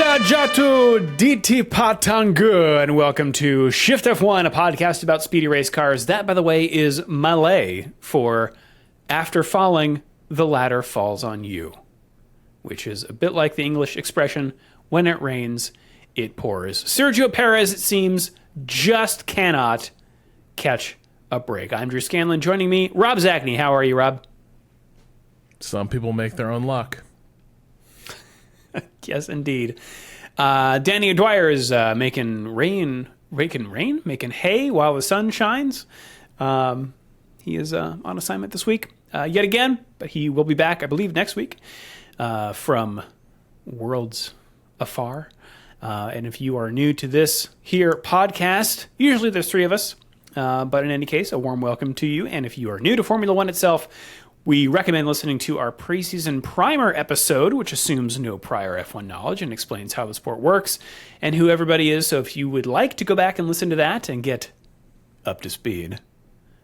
Mr. Jatu Diti Patangu, and welcome to Shift+F1, a podcast about speedy race cars. That, by the way, is Malay for after falling, the ladder falls on you, which is a bit like the English expression, when it rains, it pours. Sergio Perez, it seems, just cannot catch a break. I'm Drew Scanlon. Joining me, Rob Zachney. How are you, Rob? Some people make their own luck. Yes, indeed. Danny O'Dwyer is making hay while the sun shines. He is on assignment this week yet again, but he will be back, I believe, next week from worlds afar. And if you are new to this here podcast, usually there's three of us, but in any case, a warm welcome to you. And if you are new to Formula One itself, we recommend listening to our preseason primer episode, which assumes no prior F1 knowledge and explains how the sport works and who everybody is. So if you would like to go back and listen to that and get up to speed,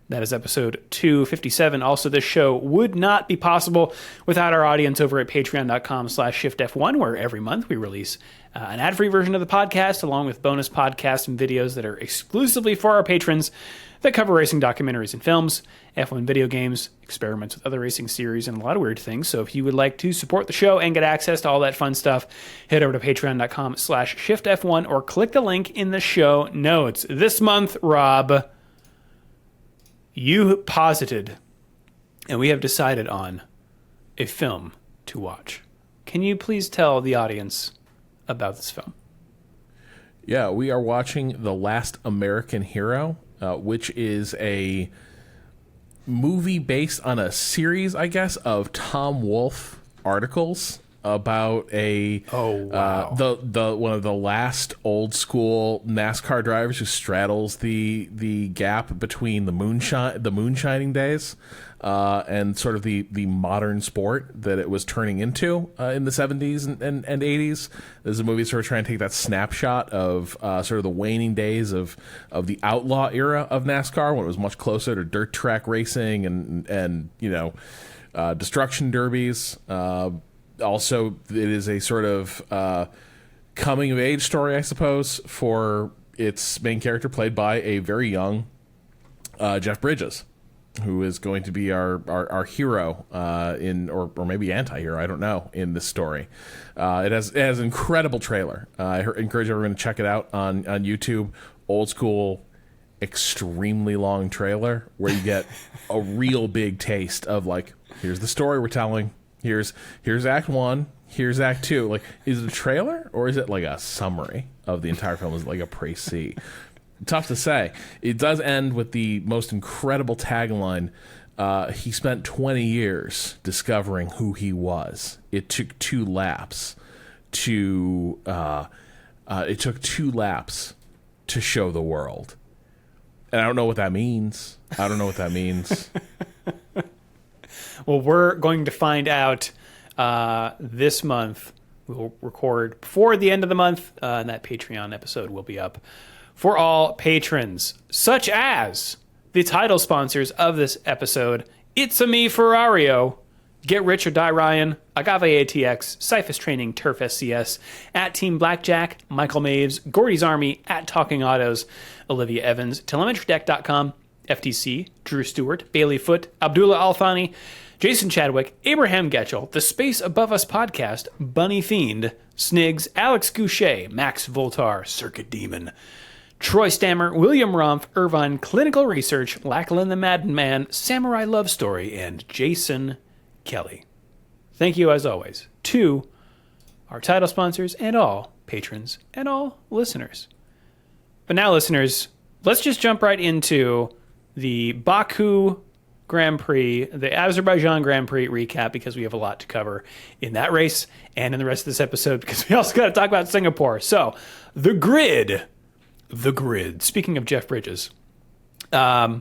that is episode 257. Also, this show would not be possible without our audience over at patreon.com/shiftf1, where every month we release an ad-free version of the podcast, along with bonus podcasts and videos that are exclusively for our patrons that cover racing documentaries and films, F1 video games, experiments with other racing series, and a lot of weird things. So if you would like to support the show and get access to all that fun stuff, head over to patreon.com/shiftf1 or click the link in the show notes. This month, Rob, you posited, and we have decided on a film to watch. Can you please tell the audience about this film? Yeah, we are watching The Last American Hero, which is a movie based on a series, I guess, of Tom Wolfe articles about the one of the last old school NASCAR drivers who straddles the gap between the moonshining days and sort of the modern sport that it was turning into in the 70s and 80s. There's a movie sort of trying to take that snapshot of sort of the waning days of the outlaw era of NASCAR, when it was much closer to dirt track racing and destruction derbies. Also, it is a sort of coming of age story, I suppose, for its main character, played by a very young Jeff Bridges, who is going to be our hero or maybe anti-hero, I don't know, in this story. It has an incredible trailer. I encourage everyone to check it out on YouTube. Old school, extremely long trailer where you get a real big taste of, like, here's the story we're telling. Here's Act 1. Here's Act 2. Like, is it a trailer or is it like a summary of the entire film? Is it like a précis? Tough to say. It does end with the most incredible tagline. He spent 20 years discovering who he was. It took 2 laps to show the world. And I don't know what that means. Well, we're going to find out this month. We'll record before the end of the month, and that Patreon episode will be up for all patrons, such as the title sponsors of this episode: It's a Me Ferrario, Get Rich or Die Ryan, Agave ATX, Cyphus Training, Turf SCS, at Team Blackjack, Michael Maves, Gordy's Army, at Talking Autos, Olivia Evans, TelemetryDeck.com, FTC, Drew Stewart, Bailey Foote, Abdullah Althani, Jason Chadwick, Abraham Getchell, The Space Above Us Podcast, Bunny Fiend, Snigs, Alex Goucher, Max Voltar, Circuit Demon, Troy Stammer, William Rumpf, Irvine Clinical Research, Lachlan the Madden Man, Samurai Love Story, and Jason Kelly. Thank you, as always, to our title sponsors and all patrons and all listeners. But now, listeners, let's just jump right into the Baku Grand Prix, the Azerbaijan Grand Prix recap, because we have a lot to cover in that race and in the rest of this episode, because we also got to talk about Singapore. So, the grid. Speaking of Jeff Bridges, the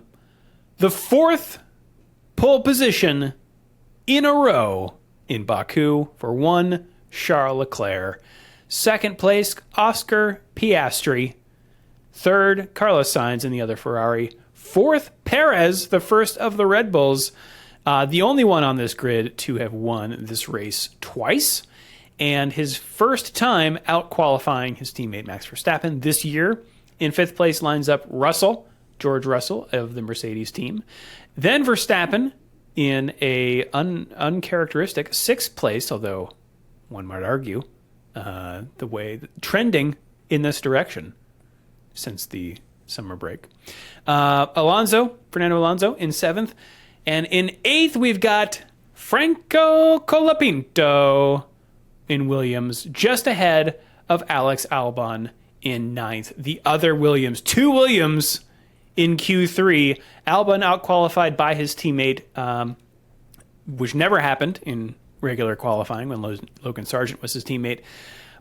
4th pole position in a row in Baku for one Charles Leclerc. 2nd place, Oscar Piastri. 3rd, Carlos Sainz in the other Ferrari. 4th, Perez, the first of the Red Bulls, the only one on this grid to have won this race twice. and his first time out qualifying his teammate Max Verstappen this year. In 5th place lines up George Russell of the Mercedes team. Then Verstappen in a uncharacteristic 6th place, although one might argue the way trending in this direction since the summer break. Fernando Alonso in 7th. And in 8th, we've got Franco Colapinto in Williams, just ahead of Alex Albon in 9th. The other Williams, 2 Williams in Q3. Albon outqualified by his teammate, which never happened in regular qualifying when Logan Sargent was his teammate.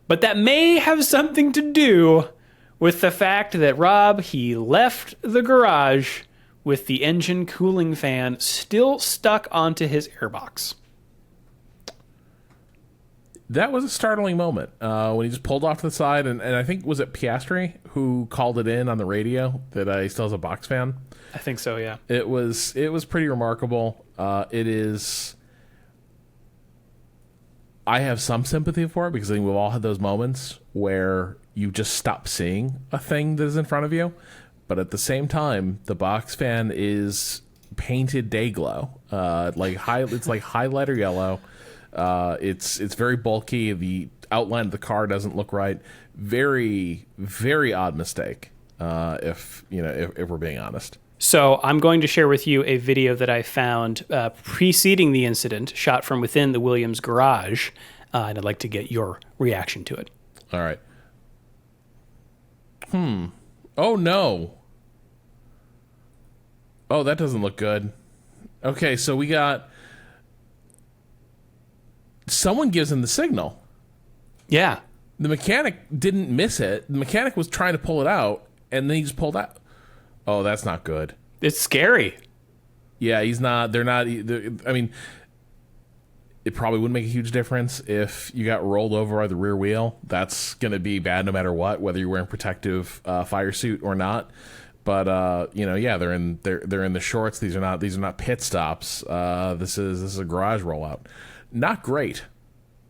But that may have something to do with the fact that Rob, he left the garage with the engine cooling fan still stuck onto his airbox. That was a startling moment when he just pulled off to the side, and I think, was it Piastri who called it in on the radio that he still has a box fan? I think so, yeah. It was pretty remarkable. It is. I have some sympathy for it because I think we've all had those moments where you just stop seeing a thing that is in front of you, but at the same time, the box fan is painted day glow, it's like highlighter yellow. It's very bulky. The outline of the car doesn't look right. Very, very odd mistake. If we're being honest. So I'm going to share with you a video that I found preceding the incident, shot from within the Williams garage, and I'd like to get your reaction to it. All right. Oh no. Oh, that doesn't look good. Okay, so we got. Someone gives him the signal. Yeah. The mechanic didn't miss it. The mechanic was trying to pull it out, and then he just pulled out. Oh, that's not good. It's scary. Yeah, he's not. They're not. I mean, it probably wouldn't make a huge difference if you got rolled over by the rear wheel. That's going to be bad no matter what, whether you're wearing protective fire suit or not. But yeah, they're in the shorts. These are not pit stops. This is a garage rollout. Not great.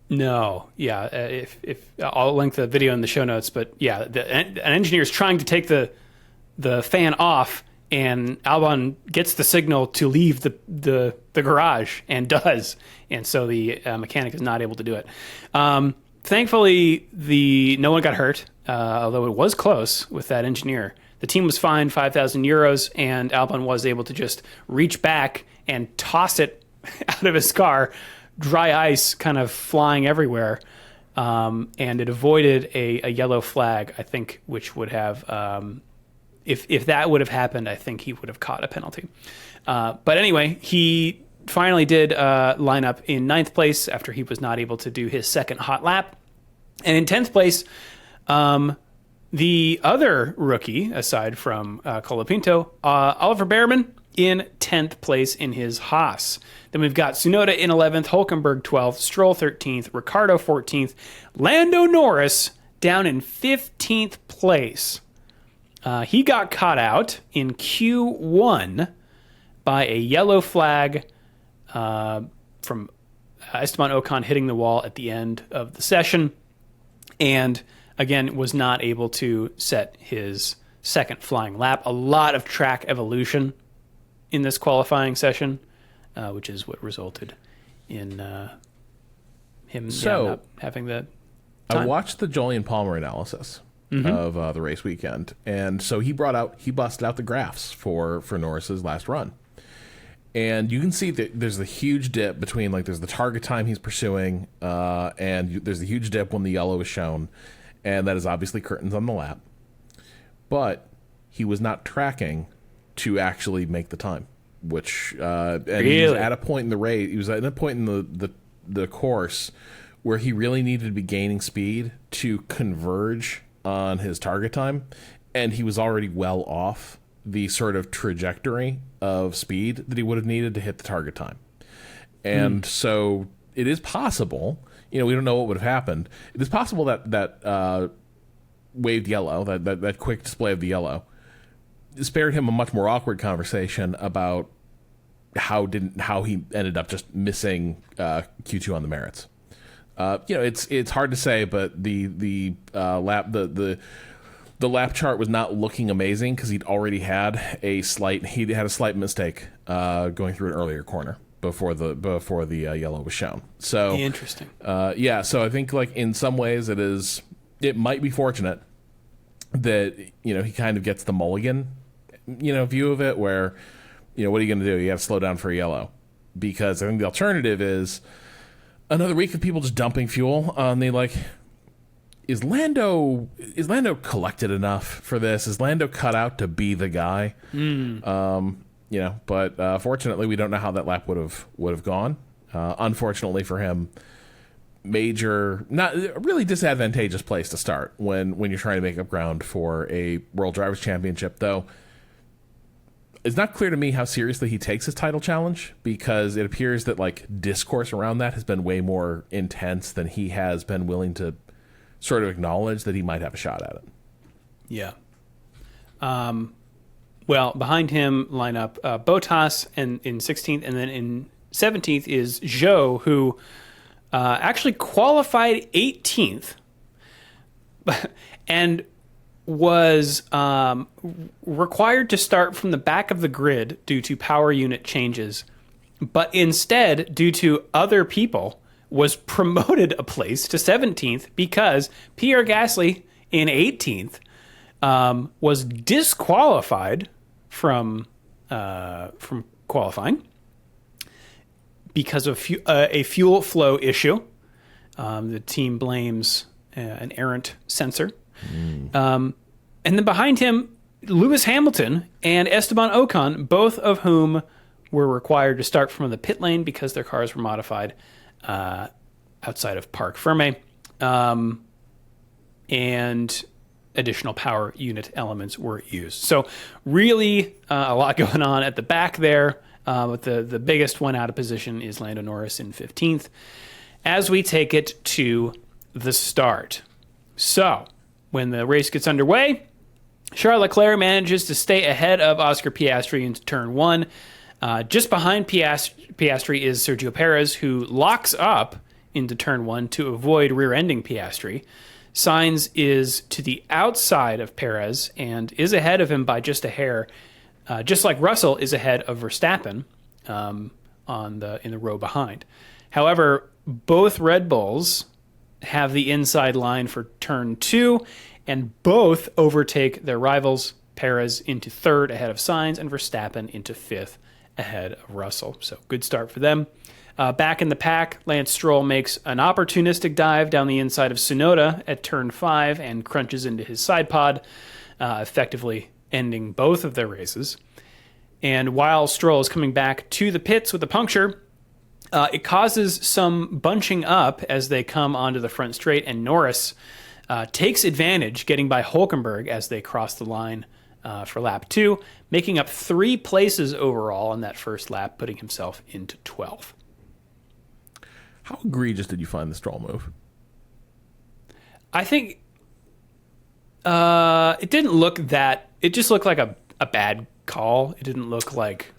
No, yeah. If I'll link the video in the show notes, but yeah, an engineer is trying to take the fan off, and Alban gets the signal to leave the garage and does, and so the mechanic is not able to do it. Thankfully, no one got hurt, although it was close with that engineer. The team was fined €5,000, and Alban was able to just reach back and toss it out of his car. Dry ice kind of flying everywhere, and it avoided a yellow flag, I think, which would have, if that would have happened, I think he would have caught a penalty. But anyway, he finally did line up in 9th place after he was not able to do his second hot lap. And in 10th place, the other rookie, aside from Colapinto, Oliver Behrman, in 10th place in his Haas. Then we've got Tsunoda in 11th, Hülkenberg 12th, Stroll 13th, Ricciardo 14th, Lando Norris down in 15th place. He got caught out in Q1 by a yellow flag from Esteban Ocon hitting the wall at the end of the session, and again was not able to set his second flying lap. A lot of track evolution in this qualifying session, which is what resulted in him not having the time. I watched the Jolyon Palmer analysis of the race weekend, and so he busted out the graphs for Norris's last run. And you can see that there's a huge dip between, there's the target time he's pursuing, and there's the huge dip when the yellow is shown, and that is obviously curtains on the lap. But he was not tracking to actually make the time, which and he was at a point in the race. He was at a point in the course where he really needed to be gaining speed to converge on his target time, and he was already well off the sort of trajectory of speed that he would have needed to hit the target time. And so it is possible, we don't know what would have happened. It is possible that waved yellow, that quick display of the yellow, spared him a much more awkward conversation about how he ended up just missing Q2 on the merits. It's hard to say, but the lap chart was not looking amazing because he'd already had a slight mistake going through an earlier corner before the yellow was shown. So interesting. So I think like in some ways it might be fortunate that he kind of gets the mulligan view of it, where what are you going to do? You have to slow down for a yellow, because I think the alternative is another week of people just dumping fuel on the Is Lando collected enough for this? Is Lando cut out to be the guy? But fortunately, we don't know how that lap would have gone. Unfortunately for him, not a really disadvantageous place to start when you're trying to make up ground for a World Drivers' Championship. Though it's not clear to me how seriously he takes his title challenge, because it appears that discourse around that has been way more intense than he has been willing to sort of acknowledge that he might have a shot at it. Yeah. Well, behind him line up Bottas in 16th, and then in 17th is Zhou, who actually qualified 18th and was required to start from the back of the grid due to power unit changes, but instead, due to other people, was promoted a place to 17th because Pierre Gasly in 18th was disqualified from qualifying because of a fuel flow issue. The team blames an errant sensor. And then behind him, Lewis Hamilton and Esteban Ocon, both of whom were required to start from the pit lane because their cars were modified outside of Parc Ferme, and additional power unit elements were used. So really a lot going on at the back there, but the biggest one out of position is Lando Norris in 15th. As we take it to the start. So when the race gets underway, Charles Leclerc manages to stay ahead of Oscar Piastri into turn 1. Just behind Piastri is Sergio Perez, who locks up into turn 1 to avoid rear-ending Piastri. Sainz is to the outside of Perez and is ahead of him by just a hair, just like Russell is ahead of Verstappen in the row behind. However, both Red Bulls have the inside line for turn 2, and both overtake their rivals, Perez into 3rd ahead of Sainz and Verstappen into 5th ahead of Russell. So good start for them. Back in the pack, Lance Stroll makes an opportunistic dive down the inside of Tsunoda at turn 5 and crunches into his side pod, effectively ending both of their races. And while Stroll is coming back to the pits with a puncture, it causes some bunching up as they come onto the front straight, and Norris takes advantage, getting by Hülkenberg as they cross the line for lap 2, making up 3 places overall on that first lap, putting himself into 12th. How egregious did you find the Stroll move? I think it didn't look that... It just looked like a bad call. It didn't look like...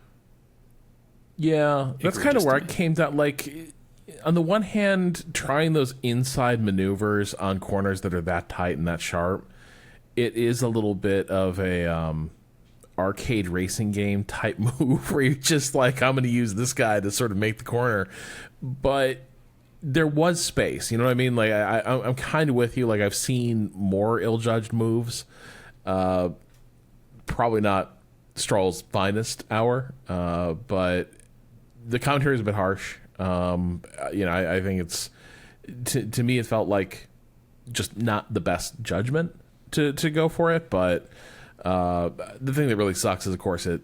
Yeah, that's kind of where it came down. On the one hand, trying those inside maneuvers on corners that are that tight and that sharp, it is a little bit of a arcade racing game type move where you're just like, I'm going to use this guy to sort of make the corner. But there was space, you know what I mean? I'm kind of with you. I've seen more ill-judged moves. Probably not Stroll's finest hour, but the commentary is a bit harsh. I think it's to me it felt like just not the best judgment to go for it. But the thing that really sucks is, of course, it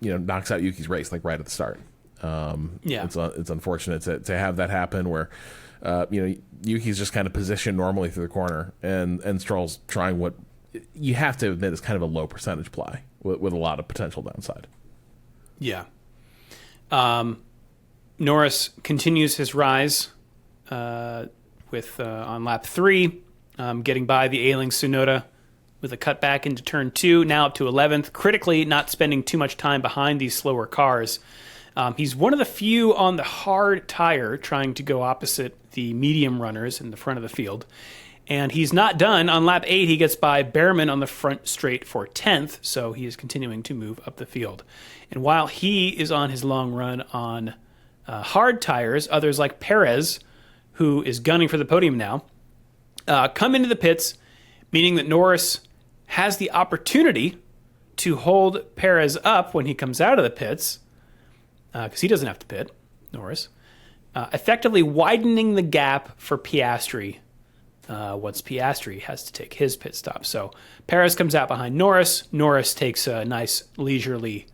knocks out Yuki's race right at the start. It's unfortunate to have that happen where Yuki's just kind of positioned normally through the corner, and Stroll's trying what you have to admit is kind of a low percentage play with a lot of potential downside. Yeah. Norris continues his rise with on lap 3, getting by the ailing Tsunoda with a cutback into turn 2, now up to 11th. Critically, not spending too much time behind these slower cars He's one of the few on the hard tire trying to go opposite the medium runners in the front of the field. And he's not done. On lap 8, he gets by Behrman on the front straight for 10th, so he is continuing to move up the field. And while he is on his long run on hard tires, others like Perez, who is gunning for the podium now, come into the pits, meaning that Norris has the opportunity to hold Perez up when he comes out of the pits, because he doesn't have to pit, Norris, effectively widening the gap for Piastri once Piastri has to take his pit stop. So Perez comes out behind Norris. Norris takes a nice leisurely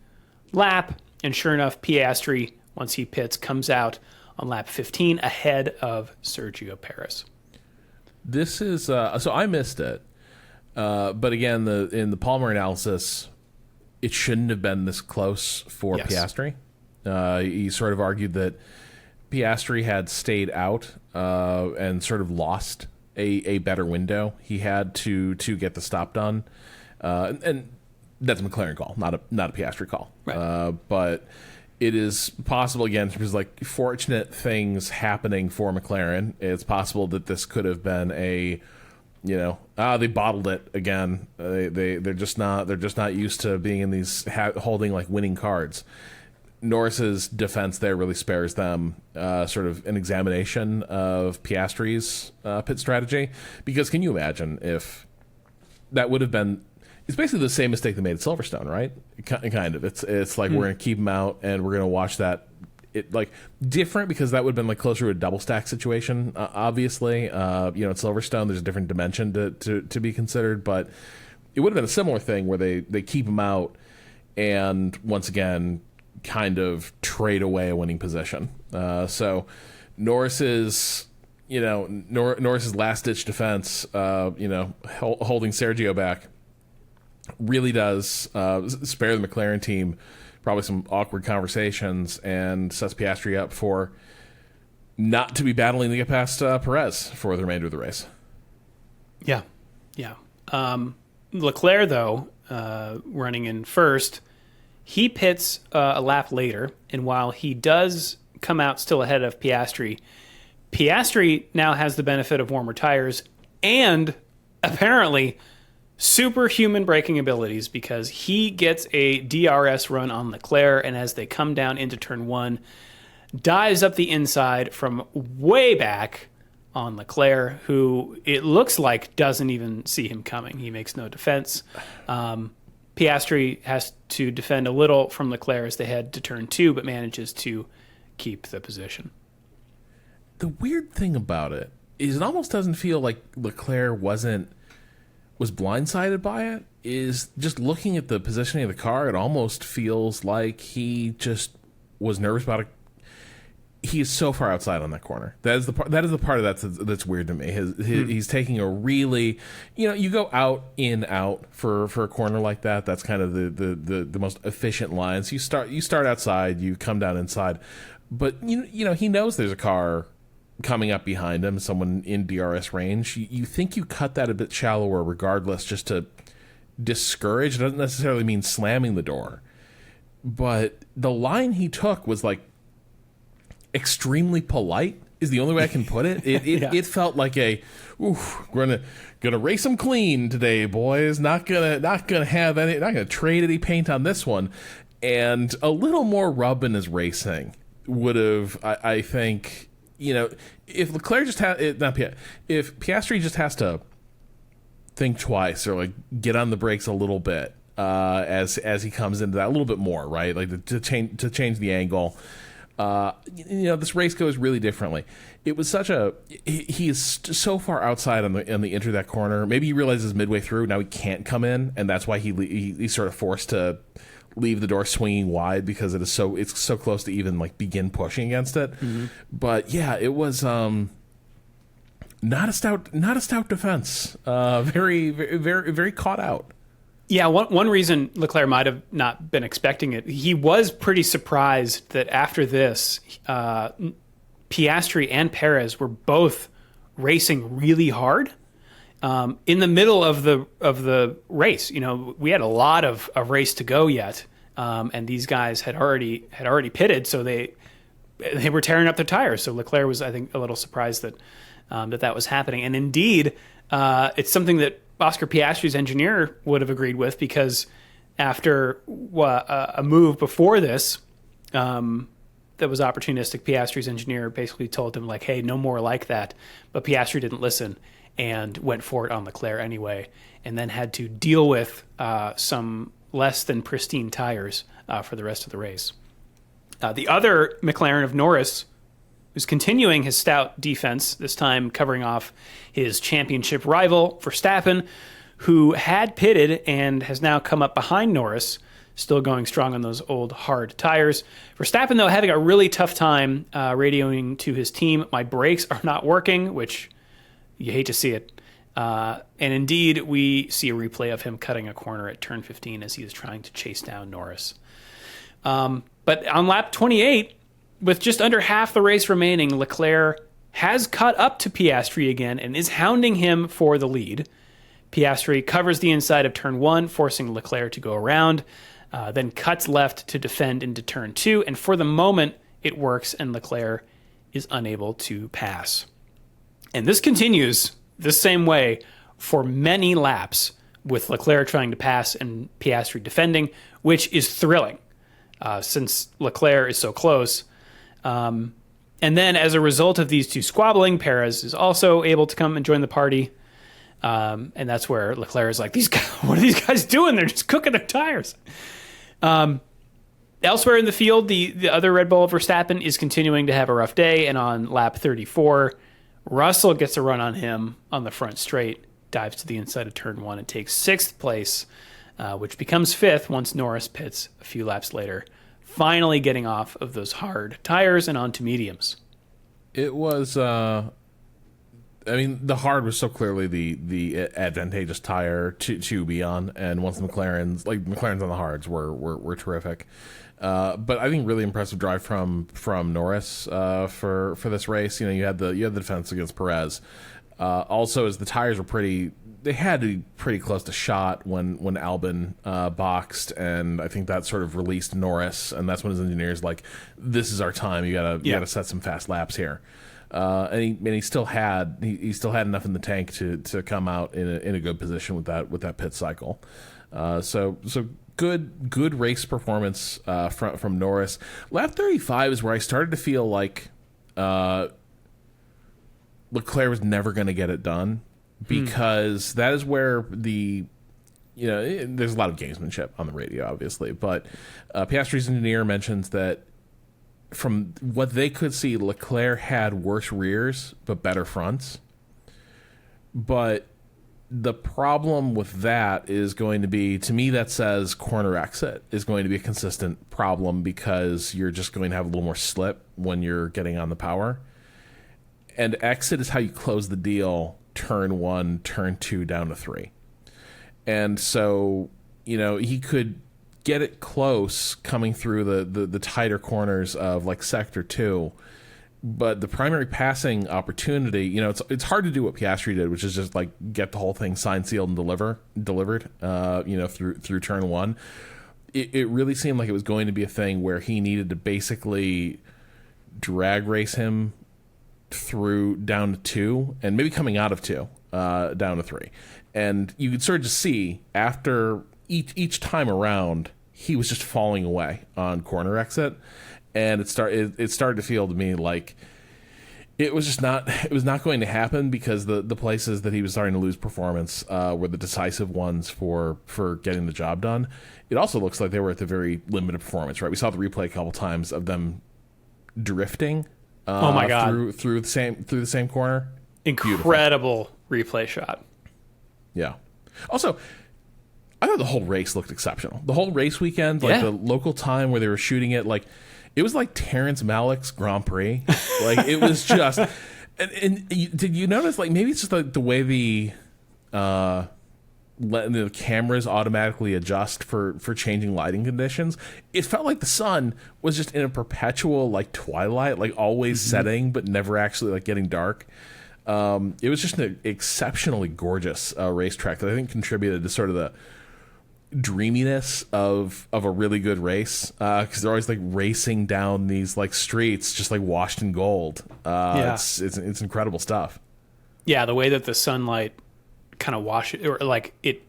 lap, and sure enough, Piastri, once he pits, comes out on lap 15 ahead of Sergio Perez. This is so I missed it, but again, in the Palmer analysis, it shouldn't have been this close for Piastri. He sort of argued that Piastri had stayed out and sort of lost a better window. He had to get the stop done, and that's a McLaren call, not a Piastri call. Right. But it is possible, again, because like fortunate things happening for McLaren. It's possible that this could have been they bottled it again. They're just not used to being in these holding like winning cards. Norris's defense there really spares them sort of an examination of Piastri's pit strategy, because can you imagine if that would have been? It's basically the same mistake they made at Silverstone, right? Kind of. It's like we're going to keep him out and we're going to watch that. It like different because that would have been like closer to a double stack situation. Obviously, at Silverstone there's a different dimension to be considered, but it would have been a similar thing where they keep him out and once again kind of trade away a winning position. So Norris's last ditch defense, holding Sergio back, really does spare the McLaren team probably some awkward conversations and sets Piastri up for not to be battling to get past Perez for the remainder of the race. Yeah. Leclerc, though, running in first, he pits a lap later, and while he does come out still ahead of Piastri, Piastri now has the benefit of warmer tires and apparently superhuman braking abilities, because he gets a DRS run on Leclerc, and as they come down into turn 1, dives up the inside from way back on Leclerc, who it looks like doesn't even see him coming. He makes no defense. Piastri has to defend a little from Leclerc as they head to turn 2, but manages to keep the position. The weird thing about it is it almost doesn't feel like Leclerc was blindsided by it. Is just looking at the positioning of the car, it almost feels like he just was nervous about it. He is so far outside on that corner. That is the part of that's weird to me. He's taking a really, you go out in out for a corner like that. That's kind of the most efficient lines. You start outside, you come down inside, but he knows there's a car coming up behind him, someone in DRS range. You think you cut that a bit shallower regardless, just to discourage. It doesn't necessarily mean slamming the door, but the line he took was like extremely polite is the only way I can put it. It felt like we're gonna race them clean today, boys. Not gonna trade any paint on this one. And a little more rub in his racing would have, I think, if Leclerc just if Piastri just has to think twice or like get on the brakes a little bit as he comes into that a little bit more, right? Like to change the angle. This race goes really differently. It was he is so far outside on the into that corner. Maybe he realizes midway through now he can't come in, and that's why he's sort of forced to leave the door swinging wide, because it's so close to even like begin pushing against it. Mm-hmm. But yeah, it was not a stout defense. Very, very, very caught out. Yeah, one reason Leclerc might have not been expecting it, he was pretty surprised that after this, Piastri and Perez were both racing really hard in the middle of the race. We had a lot of race to go yet, and these guys had already pitted, so they were tearing up their tires. So Leclerc was, I think, a little surprised that that was happening. And indeed, it's something that Oscar Piastri's engineer would have agreed with, because after a move before this that was opportunistic, Piastri's engineer basically told him, like, hey, no more like that. But Piastri didn't listen and went for it on Leclerc anyway, and then had to deal with some less than pristine tires for the rest of the race. The other McLaren of Norris, who's continuing his stout defense, this time covering off his championship rival, Verstappen, who had pitted and has now come up behind Norris, still going strong on those old hard tires. Verstappen, though, having a really tough time radioing to his team, my brakes are not working, which you hate to see it. And indeed, we see a replay of him cutting a corner at turn 15 as he is trying to chase down Norris. But on lap 28, with just under half the race remaining, Leclerc has caught up to Piastri again and is hounding him for the lead. Piastri covers the inside of turn 1, forcing Leclerc to go around, then cuts left to defend into turn 2, and for the moment, it works, and Leclerc is unable to pass. And this continues the same way for many laps, with Leclerc trying to pass and Piastri defending, which is thrilling, since Leclerc is so close. And then as a result of these two squabbling, Perez is also able to come and join the party. And that's where Leclerc is like, what are these guys doing? They're just cooking their tires. Elsewhere in the field, the other Red Bull Verstappen is continuing to have a rough day. And on lap 34, Russell gets a run on him on the front straight, dives to the inside of turn 1 and takes 6th place, which becomes 5th once Norris pits a few laps later, finally getting off of those hard tires and onto mediums. It was, the hard was so clearly the advantageous tire to be on, and once McLaren's on the hards were terrific. But I think really impressive drive from Norris for this race. You had the defense against Perez. Also, as the tires were they had to be pretty close to shot when Alban boxed, and I think that sort of released Norris, and that's when his engineers like, this is our time. You gotta set some fast laps here. And he still had enough in the tank to come out in a good position with that pit cycle. So good race performance from Norris. Lap 35 is where I started to feel like Leclerc was never going to get it done, because that is where there's a lot of gamesmanship on the radio, obviously, but Piastri's engineer mentions that from what they could see, Leclerc had worse rears but better fronts. But the problem with that is going to be, to me, that says corner exit is going to be a consistent problem, because you're just going to have a little more slip when you're getting on the power. And exit is how you close the deal, turn 1, turn 2, down to 3. And so, he could get it close coming through the tighter corners of like sector 2, but the primary passing opportunity, it's hard to do what Piastri did, which is just like get the whole thing signed, sealed, and delivered through turn 1. It really seemed like it was going to be a thing where he needed to basically drag race him through down to 2, and maybe coming out of 2 down to 3. And you could sort of just see after each time around, he was just falling away on corner exit, and it started to feel to me like it was not going to happen, because the places that he was starting to lose performance were the decisive ones for getting the job done. It also looks like they were at the very limited performance, right? We saw the replay a couple times of them drifting. Oh my God! Through the same corner. Incredible Beautiful replay shot. Yeah. Also, I thought the whole race looked exceptional. The whole race weekend, like the local time where they were shooting it, like it was like Terrence Malick's Grand Prix. Like it was just. And did you notice? Like maybe it's just like the way the cameras automatically adjust for changing lighting conditions. It felt like the sun was just in a perpetual like twilight, like always setting but never actually like getting dark. It was just an exceptionally gorgeous racetrack that I think contributed to sort of dreaminess of a really good race, because they're always like racing down these like streets just like washed in gold. It's incredible stuff. Yeah, the way that the sunlight kind of washes, or like it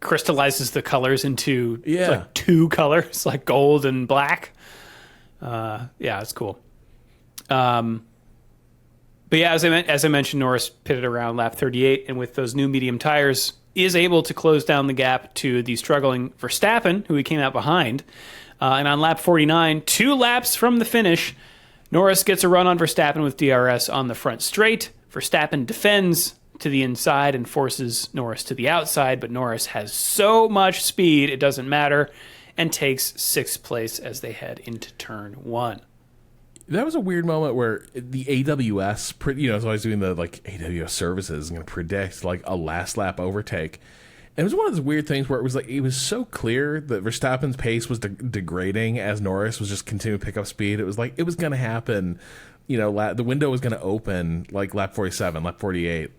crystallizes the colors into like two colors, like gold and black. Yeah, it's cool. But yeah, as I mentioned, Norris pitted around lap 38, and with those new medium tires, is able to close down the gap to the struggling Verstappen, who he came out behind. And on lap 49, 2 laps from the finish, Norris gets a run on Verstappen with DRS on the front straight. Verstappen defends to the inside and forces Norris to the outside, but Norris has so much speed, it doesn't matter, and takes 6th place as they head into turn 1. That was a weird moment where the AWS, is always doing the like AWS services and going to predict like a last lap overtake. And it was one of those weird things where it was so clear that Verstappen's pace was degrading as Norris was just continuing to pick up speed. It was like it was going to happen. The window was going to open like lap 47, lap 48.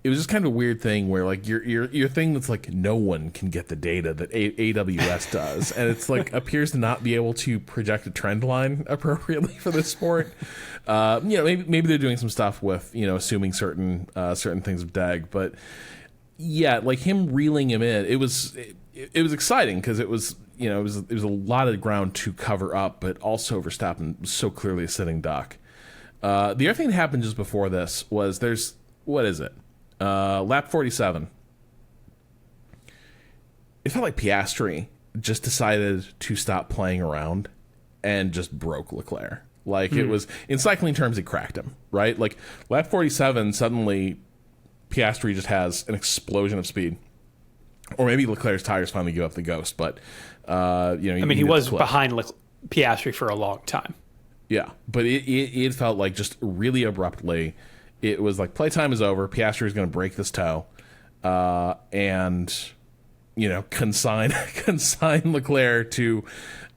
It was just kind of a weird thing where like your thing that's like no one can get the data that AWS does, and it's like appears to not be able to project a trend line appropriately for this sport. Maybe they're doing some stuff with assuming certain things of DAG, but yeah, like him reeling him in, it was exciting because it was a lot of ground to cover up, but also Verstappen was so clearly a sitting duck. The other thing that happened just before this was what is it? Lap 47. It felt like Piastri just decided to stop playing around and just broke Leclerc. Like it was, in cycling terms, it cracked him, right? Like lap 47, suddenly Piastri just has an explosion of speed. Or maybe Leclerc's tires finally give up the ghost, but he was behind Piastri for a long time. Yeah, but it felt like just really abruptly, it was like playtime is over. Piastri is going to break this toe, and consign Leclerc to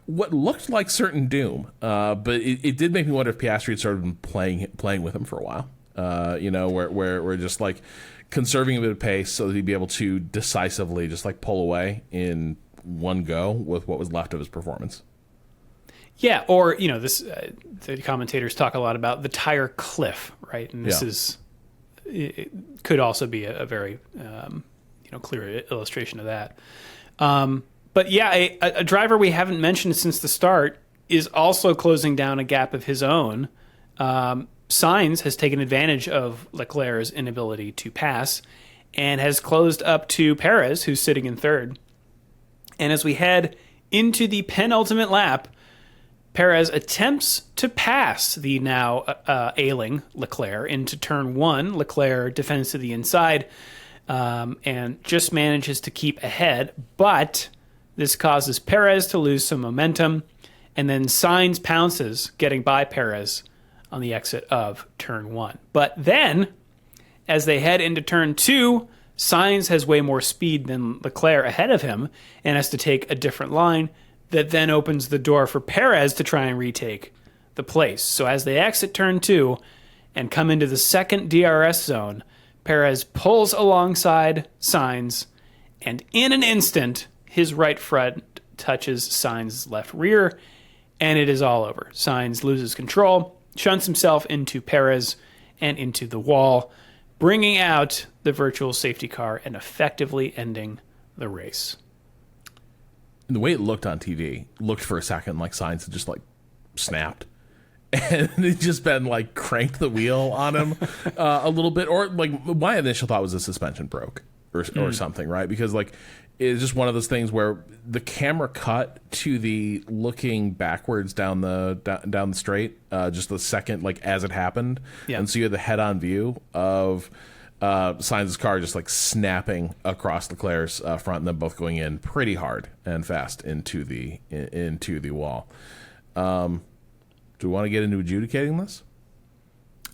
what looked like certain doom. But it did make me wonder if Piastri had started playing with him for a while. Where just like conserving a bit of pace so that he'd be able to decisively just like pull away in one go with what was left of his performance. Yeah, or the commentators talk a lot about the tire cliff, right? And this it could also be a very clear illustration of that. But yeah, a driver we haven't mentioned since the start is also closing down a gap of his own. Sainz has taken advantage of Leclerc's inability to pass and has closed up to Perez, who's sitting in third. And as we head into the penultimate lap, Perez attempts to pass the now ailing Leclerc into turn 1. Leclerc defends to the inside and just manages to keep ahead, but this causes Perez to lose some momentum, and then Sainz pounces, getting by Perez on the exit of turn 1. But then, as they head into turn 2, Sainz has way more speed than Leclerc ahead of him and has to take a different line that then opens the door for Perez to try and retake the place. So as they exit turn 2 and come into the second DRS zone, Perez pulls alongside Sainz, and in an instant, his right front touches Sainz's left rear, and it is all over. Sainz loses control, shunts himself into Perez and into the wall, bringing out the virtual safety car and effectively ending the race. And the way it looked on TV, looked for a second like Sainz had just like snapped. And it just been like cranked the wheel on him a little bit. Or like my initial thought was the suspension broke or something, right? Because like it's just one of those things where the camera cut to the looking backwards down the straight, just the second like as it happened. Yeah. And so you had the head-on view of Sainz's car just like snapping across Leclerc's front, and then both going in pretty hard and fast into the wall. Do we want to get into adjudicating this?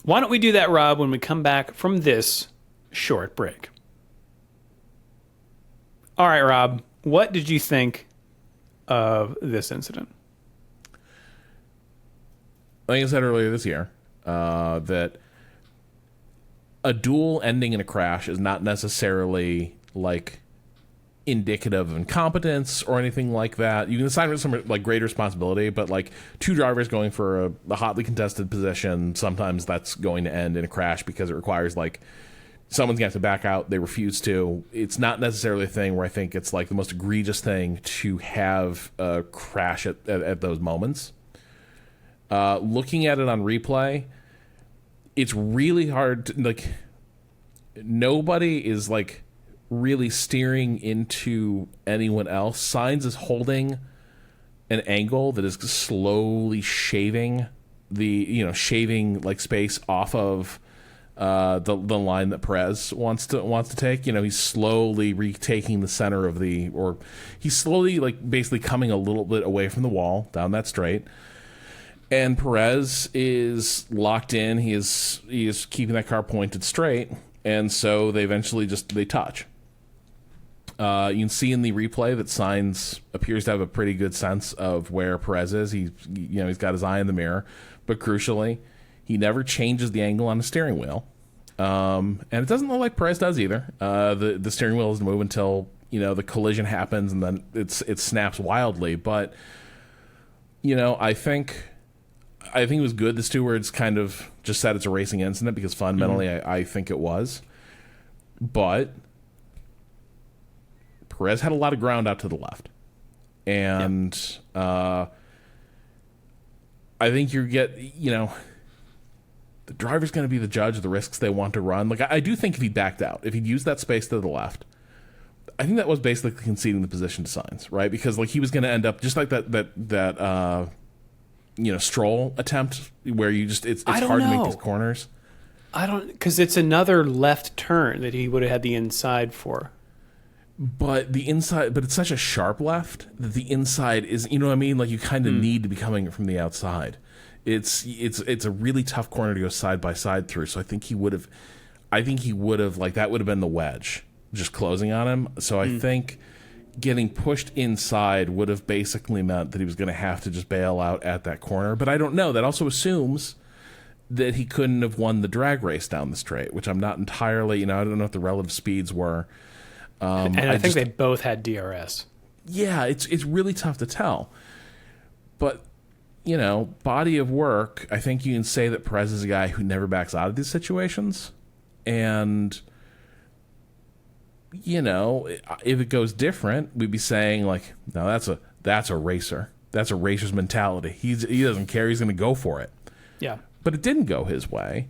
Why don't we do that, Rob, when we come back from this short break? All right, Rob, what did you think of this incident? Like I said earlier this year, that a duel ending in a crash is not necessarily like indicative of incompetence or anything like that. You can assign them some like great responsibility, but like two drivers going for a hotly contested position, sometimes that's going to end in a crash because it requires like someone's going to have to back out. They refuse to. It's not necessarily a thing where I think it's like the most egregious thing to have a crash at those moments. Looking at it on replay, it's really hard to, like, nobody is like really steering into anyone else. Sainz is holding an angle that is slowly shaving shaving like space off of the line that Perez wants to take. He's slowly retaking the center of he's slowly like basically coming a little bit away from the wall down that straight. And Perez is locked in. He is keeping that car pointed straight, and so they eventually they touch. You can see in the replay that Sainz appears to have a pretty good sense of where Perez is. He's got his eye in the mirror, but crucially, he never changes the angle on the steering wheel, and it doesn't look like Perez does either. The steering wheel doesn't move until the collision happens, and then it snaps wildly. But I think it was good the stewards kind of just said it's a racing incident because fundamentally I think it was. But Perez had a lot of ground out to the left. And I think the driver's going to be the judge of the risks they want to run. Like, I do think if he backed out, if he'd used that space to the left, I think that was basically conceding the position to Sainz, right? Because like he was going to end up just like that Stroll attempt where it's hard to make these corners. Because it's another left turn that he would have had the inside for. But it's such a sharp left that the inside is, you know what I mean? Like you kind of need to be coming from the outside. It's a really tough corner to go side by side through. So I think he would have like that would have been the wedge just closing on him. So I think getting pushed inside would have basically meant that he was going to have to just bail out at that corner. But I don't know. That also assumes that he couldn't have won the drag race down the straight, which I'm not entirely, I don't know what the relative speeds were. And I think they both had DRS. Yeah, it's really tough to tell. But, body of work, I think you can say that Perez is a guy who never backs out of these situations. And if it goes different, we'd be saying like, no, that's a racer. That's a racer's mentality. He doesn't care. He's going to go for it. Yeah. But it didn't go his way.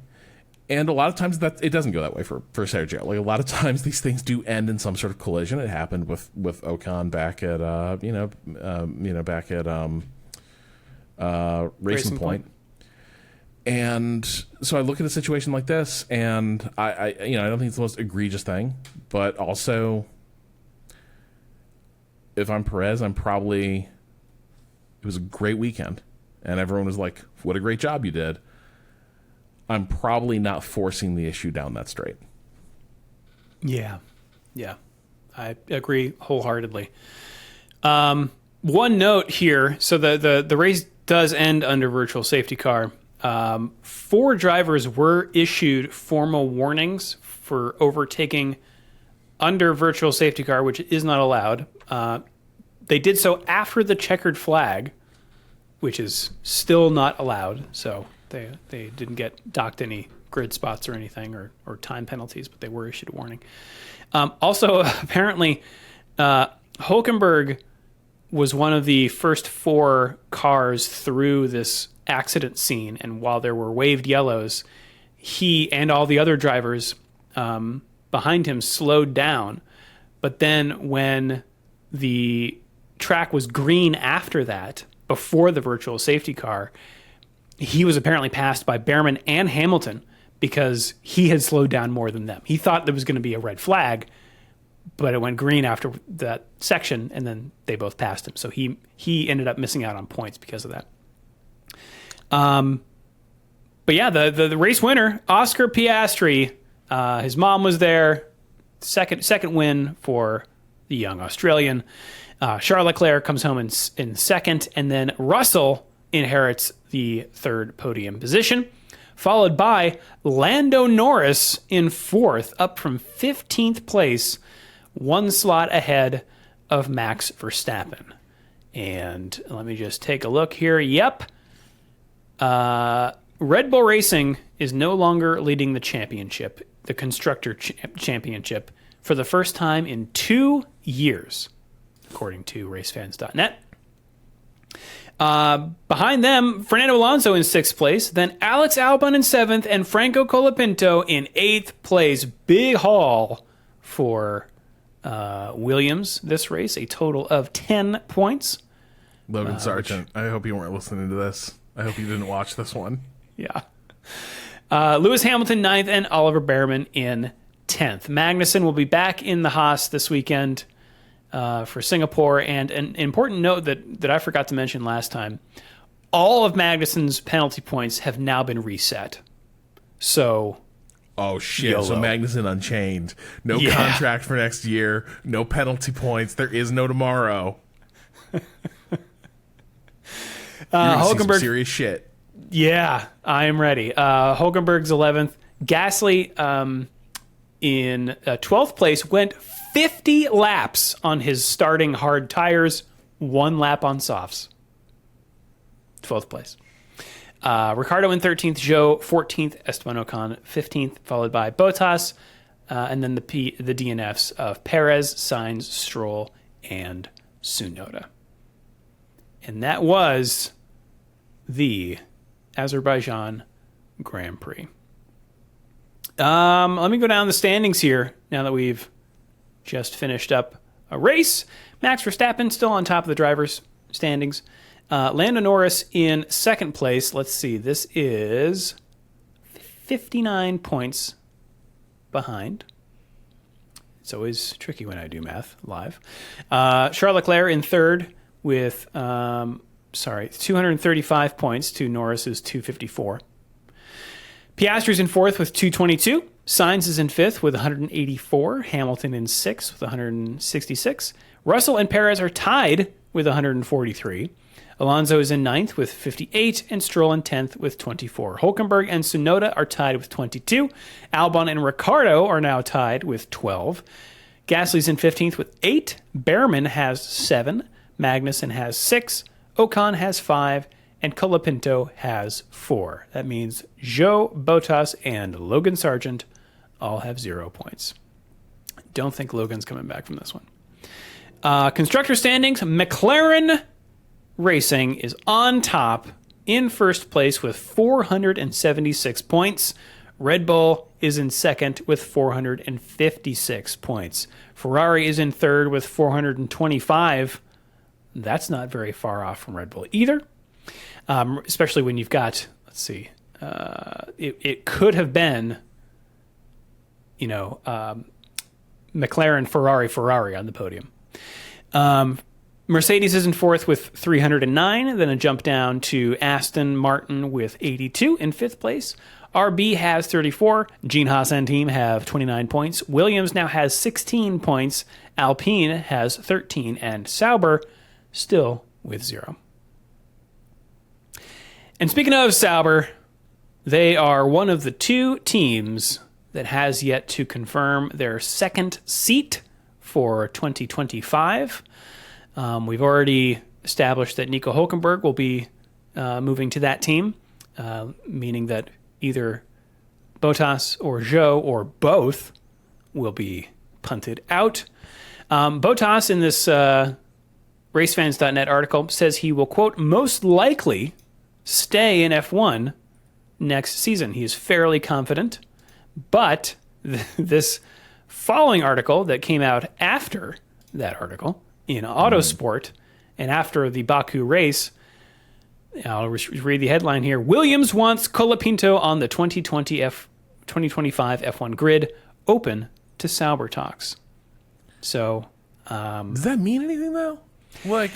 And a lot of times it doesn't go that way for Sergio. Like a lot of times these things do end in some sort of collision. It happened with Ocon back at Racing Point. And so I look at a situation like this, and I don't think it's the most egregious thing, but also, if I'm Perez, it was a great weekend, and everyone was like, "What a great job you did." I'm probably not forcing the issue down that straight. Yeah, I agree wholeheartedly. One note here: so the race does end under virtual safety car. 4 drivers were issued formal warnings for overtaking under virtual safety car, which is not allowed. They did so after the checkered flag, which is still not allowed. So they didn't get docked any grid spots or anything or time penalties, but they were issued a warning. Also, apparently, Hulkenberg was one of the first 4 cars through this accident scene, and while there were waved yellows, he and all the other drivers behind him slowed down. But then when the track was green after that, before the virtual safety car, he was apparently passed by Behrman and Hamilton because he had slowed down more than them. He thought there was going to be a red flag, but it went green after that section, and then they both passed him. So he ended up missing out on points because of that. But yeah, the race winner, Oscar Piastri, his mom was there. Second win for the young Australian. Charles Leclerc comes home in second, and then Russell inherits the third podium position, followed by Lando Norris in fourth, up from 15th place one slot ahead of Max Verstappen. And let me just take a look here. Yep. Red Bull Racing is no longer leading the championship, the Constructor Championship, for the first time in 2 years, according to racefans.net. Behind them, Fernando Alonso in 6th place, then Alex Albon in 7th, and Franco Colapinto in 8th place. Big haul for Williams this race, a total of 10 points. Logan Sargent, I hope you weren't listening to this. I hope you didn't watch this one. Yeah. Lewis Hamilton 9th and Oliver Behrman in 10th. Magnussen will be back in the Haas this weekend for Singapore. And an important note that I forgot to mention last time, all of Magnussen's penalty points have now been reset. So... Oh, shit. YOLO. So Magnussen unchained. No contract for next year. No penalty points. There is no tomorrow. Hulkenberg, some serious shit. Yeah, I am ready. Hulkenberg's 11th. Gasly in 12th place went 50 laps on his starting hard tires, 1 lap on softs. 12th place. Ricardo in 13th, Zhou 14th, Esteban Ocon 15th, followed by Bottas, and then the DNFs of Perez, Sainz, Stroll, and Tsunoda. And that was the Azerbaijan Grand Prix. Let me go down the standings here now that we've just finished up a race. Max Verstappen still on top of the drivers' standings. Lando Norris in 2nd place. Let's see. This is 59 points behind. It's always tricky when I do math live. Charles Leclerc in 3rd with 235 points to Norris's 254. Piastri's in 4th with 222. Sainz is in 5th with 184. Hamilton in 6th with 166. Russell and Perez are tied with 143. Alonso is in 9th with 58, and Stroll in 10th with 24. Hulkenberg and Tsunoda are tied with 22. Albon and Ricciardo are now tied with 12. Gasly's in 15th with 8. Behrman has 7. Magnussen has 6. Ocon has 5. And Colapinto has 4. That means Zhou, Bottas, and Logan Sargent all have 0 points. Don't think Logan's coming back from this one. Constructor standings, McLaren Racing is on top in 1st place with 476 points. Red Bull is in 2nd with 456 points. Ferrari is in 3rd with 425. That's not very far off from Red Bull either, especially when you've got, let's see, it could have been, McLaren, Ferrari on the podium. Mercedes is in 4th with 309, then a jump down to Aston Martin with 82 in 5th place. RB has 34. Gene Haas and team have 29 points. Williams now has 16 points. Alpine has 13, and Sauber still with 0. And speaking of Sauber, they are one of the 2 teams that has yet to confirm their 2nd seat for 2025. We've already established that Nico Hulkenberg will be moving to that team, meaning that either Bottas or Zhou or both will be punted out. Bottas in this racefans.net article says he will, quote, most likely stay in F1 next season. He is fairly confident, but this following article that came out after that article in Autosport and after the Baku race, I'll read the headline here. Williams wants Colapinto on the 2025 F1 grid, open to Sauber talks. So, does that mean anything though? Like,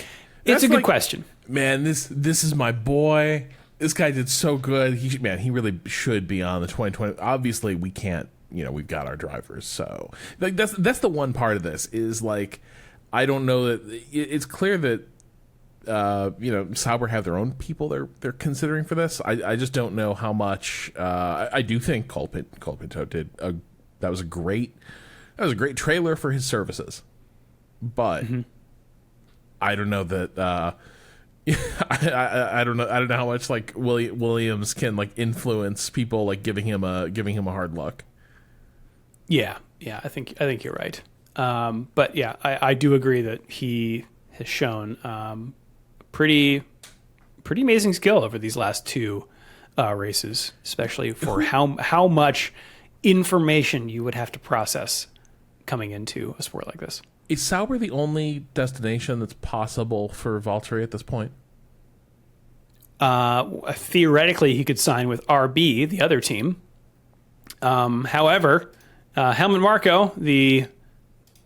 it's a good question. Man, this is my boy. This guy did so good. He really should be on the 2020. Obviously, we can't. We've got our drivers. So, like, that's the one part of this is like, I don't know that it's clear that Sauber have their own people they're considering for this. I just don't know how much. I do think Colapinto did that was a great that was a great trailer for his services. But I don't know that I don't know how much like Williams can like influence people like giving him a hard look. Yeah, I think you're right. But yeah, I do agree that he has shown pretty amazing skill over these last two races, especially for how much information you would have to process coming into a sport like this. Is Sauber the only destination that's possible for Valtteri at this point? Theoretically, he could sign with RB, the other team. However, Helmut Marko, the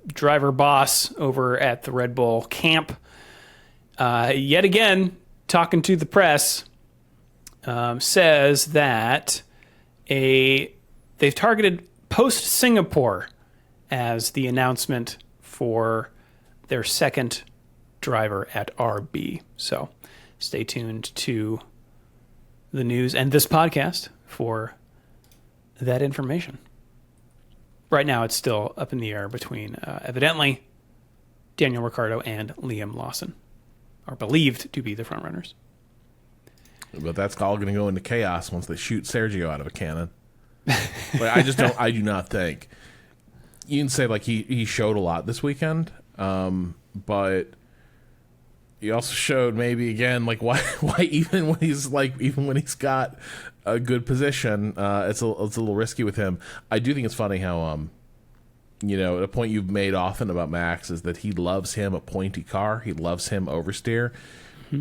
driver boss over at the Red Bull camp, yet again, talking to the press, says that they've targeted post-Singapore as the announcement for their second driver at RB. So stay tuned to the news and this podcast for that information. Right now, it's still up in the air between, evidently, Daniel Ricciardo and Liam Lawson are believed to be the frontrunners. But that's all going to go into chaos once they shoot Sergio out of a cannon. But I do not think. You can say like he showed a lot this weekend, but he also showed maybe again like why even when he's got a good position, it's a little risky with him. I do think it's funny how a point you've made often about Max is that he loves him a pointy car. He loves him oversteer.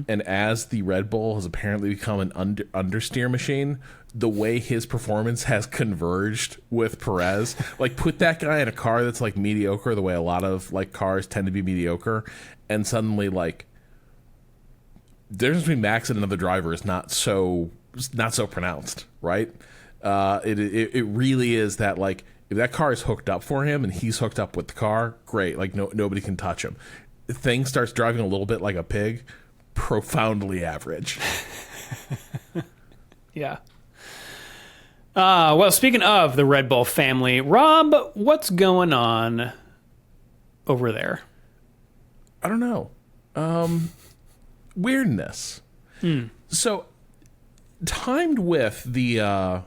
And as the Red Bull has apparently become an understeer machine, the way his performance has converged with Perez, like put that guy in a car that's like mediocre, the way a lot of like cars tend to be mediocre, and suddenly like the difference between Max and another driver is not so pronounced, right? It really is that like if that car is hooked up for him and he's hooked up with the car, great. Like nobody can touch him. If thing starts driving a little bit like a pig, profoundly average. Yeah. Well, speaking of the Red Bull family, Rob, what's going on over there? I don't know. Weirdness. So timed with the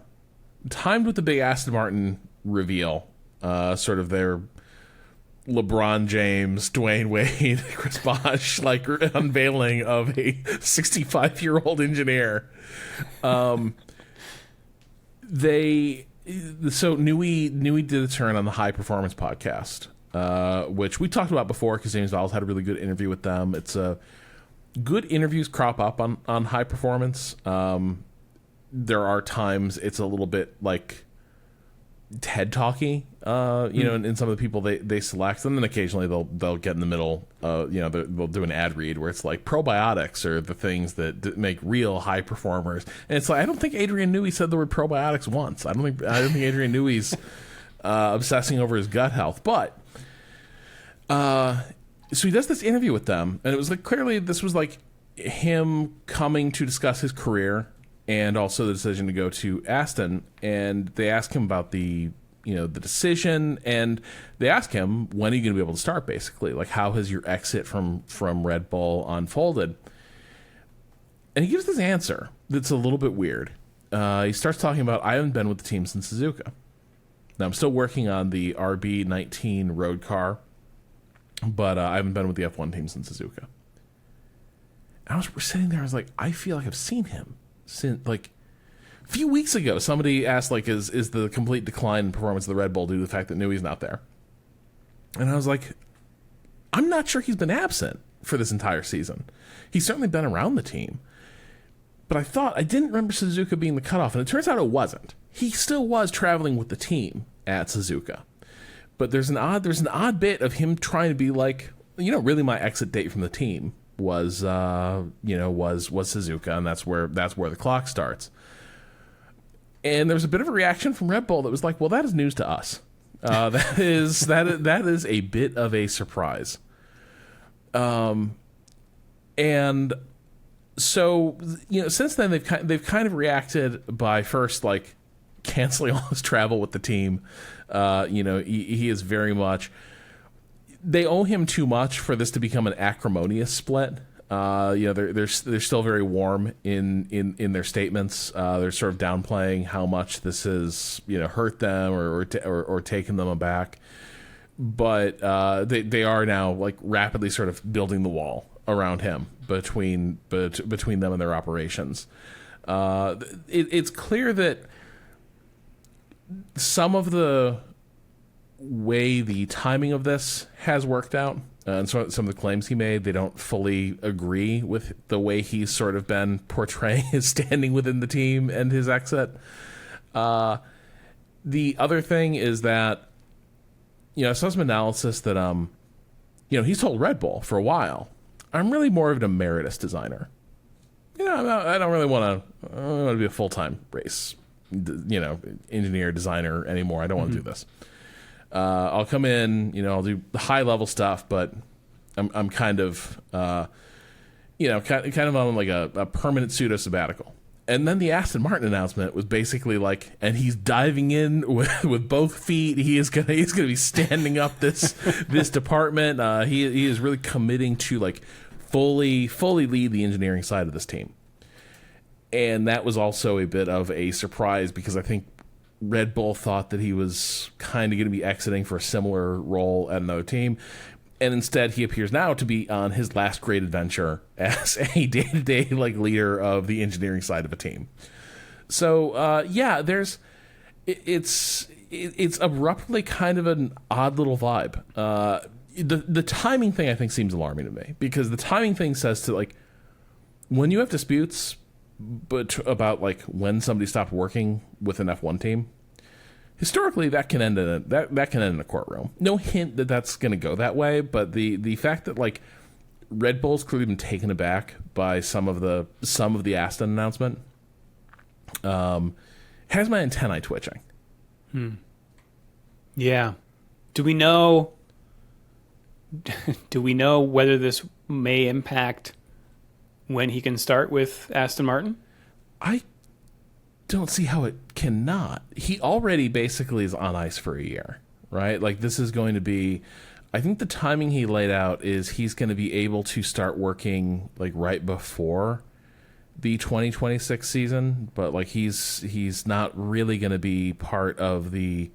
big Aston Martin reveal, sort of their LeBron James, Dwayne Wade, Chris Bosh, like unveiling of a 65-year-old engineer. Newey did a turn on the High Performance podcast, which we talked about before because James Vowles had a really good interview with them. It's good interviews crop up on High Performance. There are times it's a little bit like TED talky, and some of the people they select, and then occasionally they'll get in the middle, they'll do an ad read where it's like probiotics are the things that make real high performers, and it's like I don't think Adrian Newey said the word probiotics once. I don't think Adrian Newey's obsessing over his gut health, but so he does this interview with them, and it was like clearly this was like him coming to discuss his career and also the decision to go to Aston, and they ask him about the decision, and they ask him, when are you going to be able to start, basically? Like, how has your exit from Red Bull unfolded? And he gives this answer that's a little bit weird. He starts talking about, I haven't been with the team since Suzuka. Now, I'm still working on the RB19 road car, but I haven't been with the F1 team since Suzuka. And we're sitting there, I was like, I feel like I've seen him. Since like a few weeks ago, somebody asked like, is the complete decline in performance of the Red Bull due to the fact that Newey's not there? And I was like, I'm not sure he's been absent for this entire season. He's certainly been around the team, but I didn't remember Suzuka being the cutoff, and it turns out it wasn't. He still was traveling with the team at Suzuka, but there's an odd bit of him trying to be like, really my exit date from the team was Suzuka, and that's where the clock starts. And there was a bit of a reaction from Red Bull that was like, well, that is news to us. That is a bit of a surprise. And so since then they've kind of reacted by first like canceling all his travel with the team. He is very much. They owe him too much for this to become an acrimonious split. They're still very warm in their statements. They're sort of downplaying how much this has hurt them or taken them aback. But they are now like rapidly sort of building the wall around him between them and their operations. It's clear that some of the way the timing of this has worked out, and so some of the claims he made, they don't fully agree with the way he's sort of been portraying his standing within the team and his exit. The other thing is that, I saw some analysis that, he's told Red Bull for a while, I'm really more of an emeritus designer. I don't really want to be a full-time race, engineer, designer anymore. I don't want to do this. I'll come in, I'll do the high-level stuff, but I'm kind of, kind of on like a permanent pseudo-sabbatical. And then the Aston Martin announcement was basically like, and he's diving in with both feet. He's gonna be standing up this department. He is really committing to like fully lead the engineering side of this team. And that was also a bit of a surprise because I think Red Bull thought that he was kind of going to be exiting for a similar role at another team. And instead, he appears now to be on his last great adventure as a day-to-day like leader of the engineering side of a team. So, it's abruptly kind of an odd little vibe. The timing thing I think seems alarming to me because the timing thing says to like when you have disputes, but about like when somebody stopped working with an F1 team. Historically, that can end in a courtroom. No hint that that's going to go that way, but the fact that like Red Bull's clearly been taken aback by some of the Aston announcement has my antennae twitching. Yeah. Do we know whether this may impact when he can start with Aston Martin? I don't see how it cannot. He already basically is on ice for a year, right? Like this is going to be, I think the timing he laid out is he's going to be able to start working like right before the 2026 season, but like he's not really going to be part of the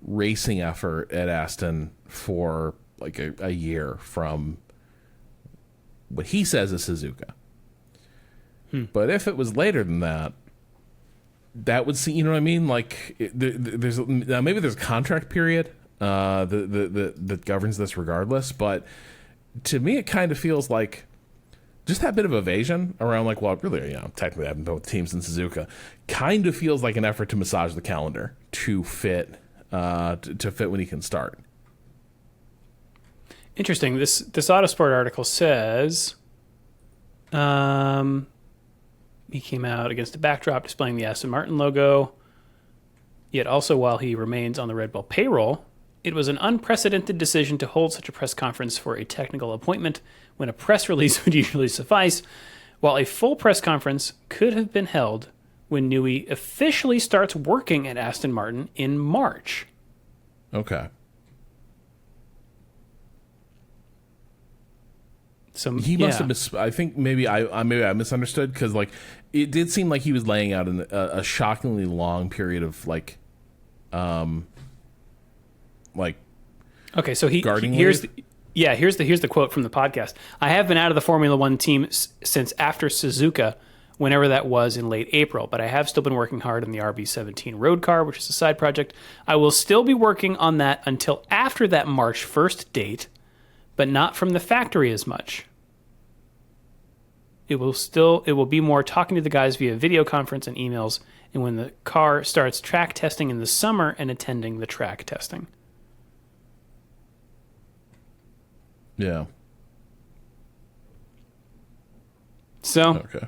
racing effort at Aston for like a year from what he says is Suzuka. But if it was later than that, that would see, you know what I mean? Like there's maybe there's a contract period that governs this regardless, but to me it kind of feels like just that bit of evasion around like, well, really, technically I haven't been with teams in Suzuka, kind of feels like an effort to massage the calendar to fit when he can start. Interesting. This Autosport article says he came out against a backdrop displaying the Aston Martin logo, yet also while he remains on the Red Bull payroll, it was an unprecedented decision to hold such a press conference for a technical appointment when a press release would usually suffice, while a full press conference could have been held when Newey officially starts working at Aston Martin in March. Okay. So he must have. I think maybe I misunderstood because like it did seem like he was laying out a shockingly long period of like. Okay, so here's the quote from the podcast. I have been out of the Formula One team since after Suzuka, whenever that was in late April, but I have still been working hard on the RB17 road car, which is a side project. I will still be working on that until after that March 1st date, but not from the factory as much. It will be more talking to the guys via video conference and emails, and when the car starts track testing in the summer and attending the track testing. Yeah. So. Okay.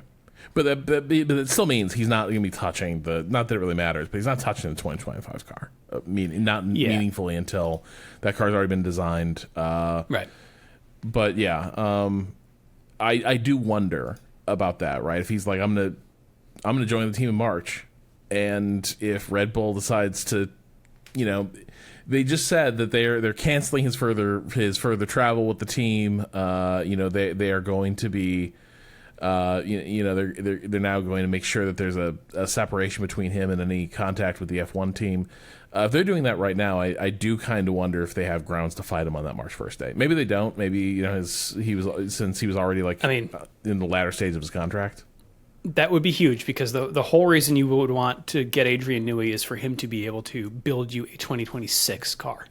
But it still means he's not going to be touching not that it really matters, but he's not touching the 2025 car. Meaningfully until that car's already been designed. Right. But yeah, I do wonder about that, right? If he's like, I'm gonna join the team in March, and if Red Bull decides to, they just said that they're canceling his further travel with the team. They are going to be, they're now going to make sure that there's a separation between him and any contact with the F1 team. If they're doing that right now, I do kind of wonder if they have grounds to fight him on that March 1st day. Maybe they don't. Maybe he was already in the latter stage of his contract. That would be huge, because the whole reason you would want to get Adrian Newey is for him to be able to build you a 2026 car,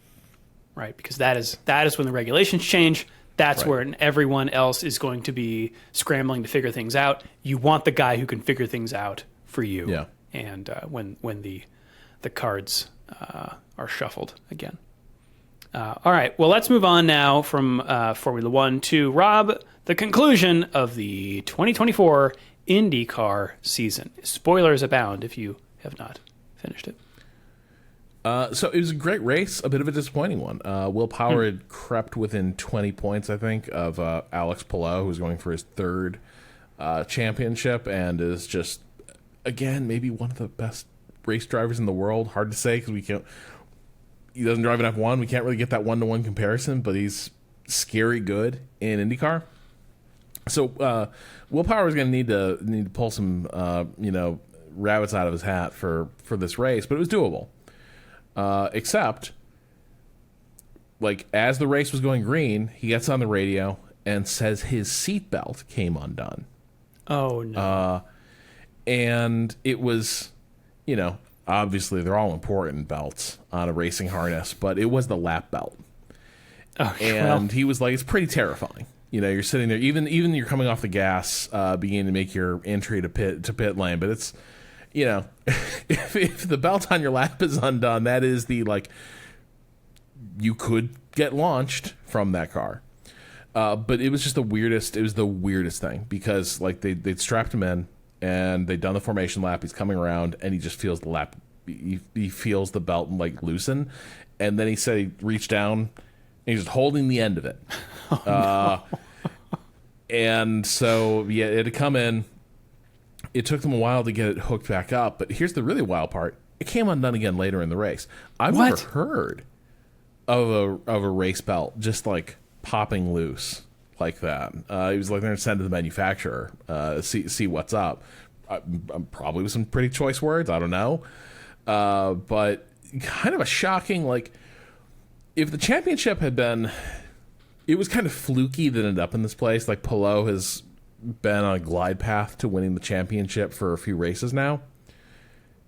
right? Because that is when the regulations change. That's right. Where everyone else is going to be scrambling to figure things out. You want the guy who can figure things out for you. Yeah. And when the cards are shuffled again. All right. Well, let's move on now from Formula One to, Rob, the conclusion of the 2024 IndyCar season. Spoilers abound if you have not finished it. So it was a great race, a bit of a disappointing one. Will Power had crept within 20 points, I think, of Alex Palou, who's going for his third championship, and is just, again, maybe one of the best race drivers in the world. Hard to say, because he doesn't drive an F1. We can't really get that one-to-one comparison, but he's scary good in IndyCar. So Will Power is going to need to pull some rabbits out of his hat for this race, but it was doable. Except, as the race was going green, he gets on the radio and says his seatbelt came undone. Oh no! And it was, obviously they're all important belts on a racing harness, but it was the lap belt. Oh, and he was like, it's pretty terrifying. You're sitting there, even you're coming off the gas, beginning to make your entry to pit lane, but it's, if the belt on your lap is undone, that is you could get launched from that car. But it was just the weirdest. It was the weirdest thing, because they'd strapped him in and they'd done the formation lap. He's coming around and he just feels the lap. He feels the belt loosen, and then he said he reached down and he's just holding the end of it. Oh, no. And so it had to come in. It took them a while to get it hooked back up, but here's the really wild part. It came undone again later in the race. I've never heard of a race belt just popping loose like that. He was they're going to send it to the manufacturer, see what's up. Probably with some pretty choice words. I don't know. But kind of a shocking, if the championship had been, it was kind of fluky that it ended up in this place. Palou has been on a glide path to winning the championship for a few races now.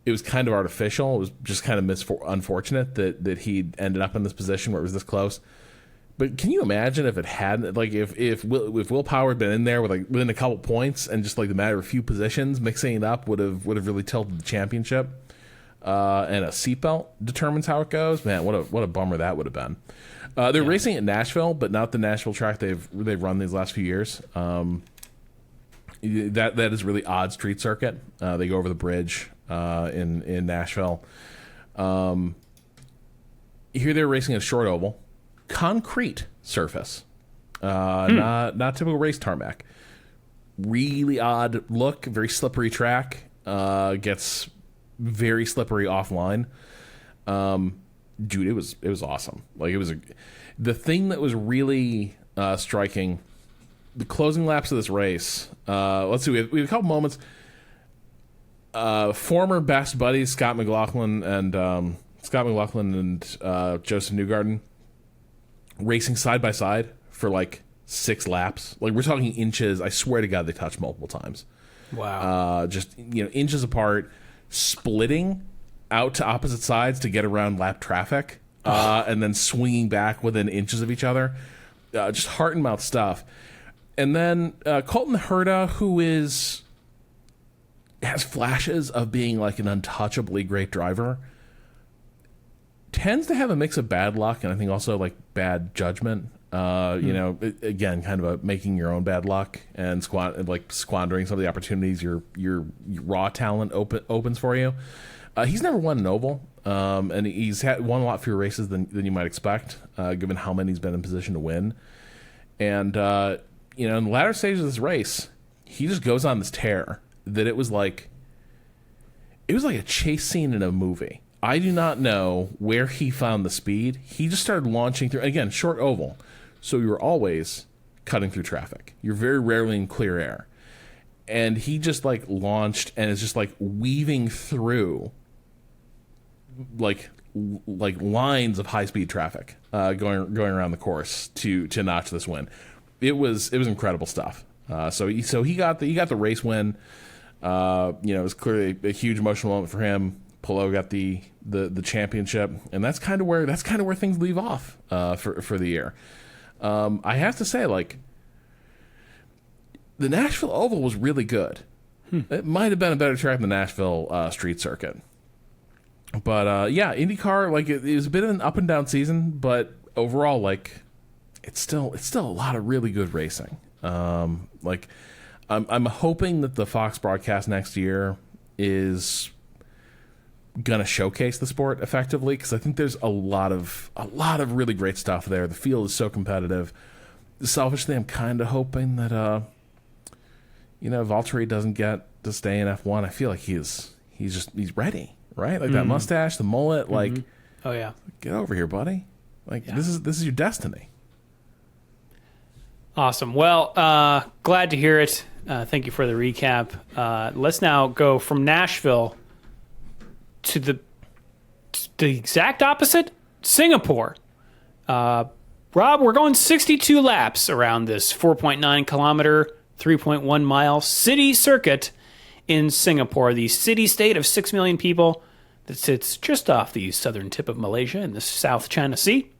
It was kind of artificial. It was just kind of unfortunate that he ended up in this position where it was this close. But can you imagine if it hadn't, if Will Power had been in there with within a couple points, and just the matter of a few positions, mixing it up would have really tilted the championship. And a seatbelt determines how it goes. Man, what a bummer that would have been. They're racing at Nashville, but not the Nashville track they've run these last few years. That is really odd street circuit. They go over the bridge in Nashville. Here they're racing a short oval, concrete surface, not typical race tarmac. Really odd look, very slippery track. Gets very slippery offline. Dude, it was awesome. The thing that was really striking. The closing laps of this race, let's see, we had a couple moments. Former best buddies Scott McLaughlin and Joseph Newgarden racing side by side for 6 laps. We're talking inches. I swear to God, they touched multiple times. Wow. Just inches apart, splitting out to opposite sides to get around lap traffic, and then swinging back within inches of each other. Just heart and mouth stuff. And then Colton Herta, who has flashes of being an untouchably great driver, tends to have a mix of bad luck and I think also bad judgment. Again, kind of making your own bad luck and squandering some of the opportunities your raw talent opens for you. He's never won an oval, and he's won a lot fewer races than you might expect, given how many he's been in position to win. And in the latter stages of this race, he just goes on this tear that it was It was like a chase scene in a movie. I do not know where he found the speed. He just started launching through, again, short oval. So you were always cutting through traffic. You're very rarely in clear air. And he just like launched and is just like weaving through like lines of high speed traffic going around the course to notch this win. It was incredible stuff. So he got the race win. It was clearly a huge emotional moment for him. Palou got the championship, and that's kind of where things leave off for the year. I have to say, like, the Nashville Oval was really good. It might have been a better track than the Nashville Street Circuit. But IndyCar, like, it was a bit of an up and down season, but overall, like, it's still a lot of really good racing. I'm hoping that the Fox broadcast next year is gonna showcase the sport effectively, because I think there's a lot of really great stuff there. The field is so competitive. Selfishly, I'm kind of hoping that Valtteri doesn't get to stay in F1. I feel like he's ready, right? Like that mustache, the mullet, like, oh yeah, get over here, buddy. Like this is your destiny. Awesome. Well, glad to hear it. Thank you for the recap. Let's now go from Nashville to the exact opposite, Singapore. Rob, we're going 62 laps around this 4.9 kilometer, 3.1 mile city circuit in Singapore, the city-state of 6 million people that sits just off the southern tip of Malaysia in the South China Sea.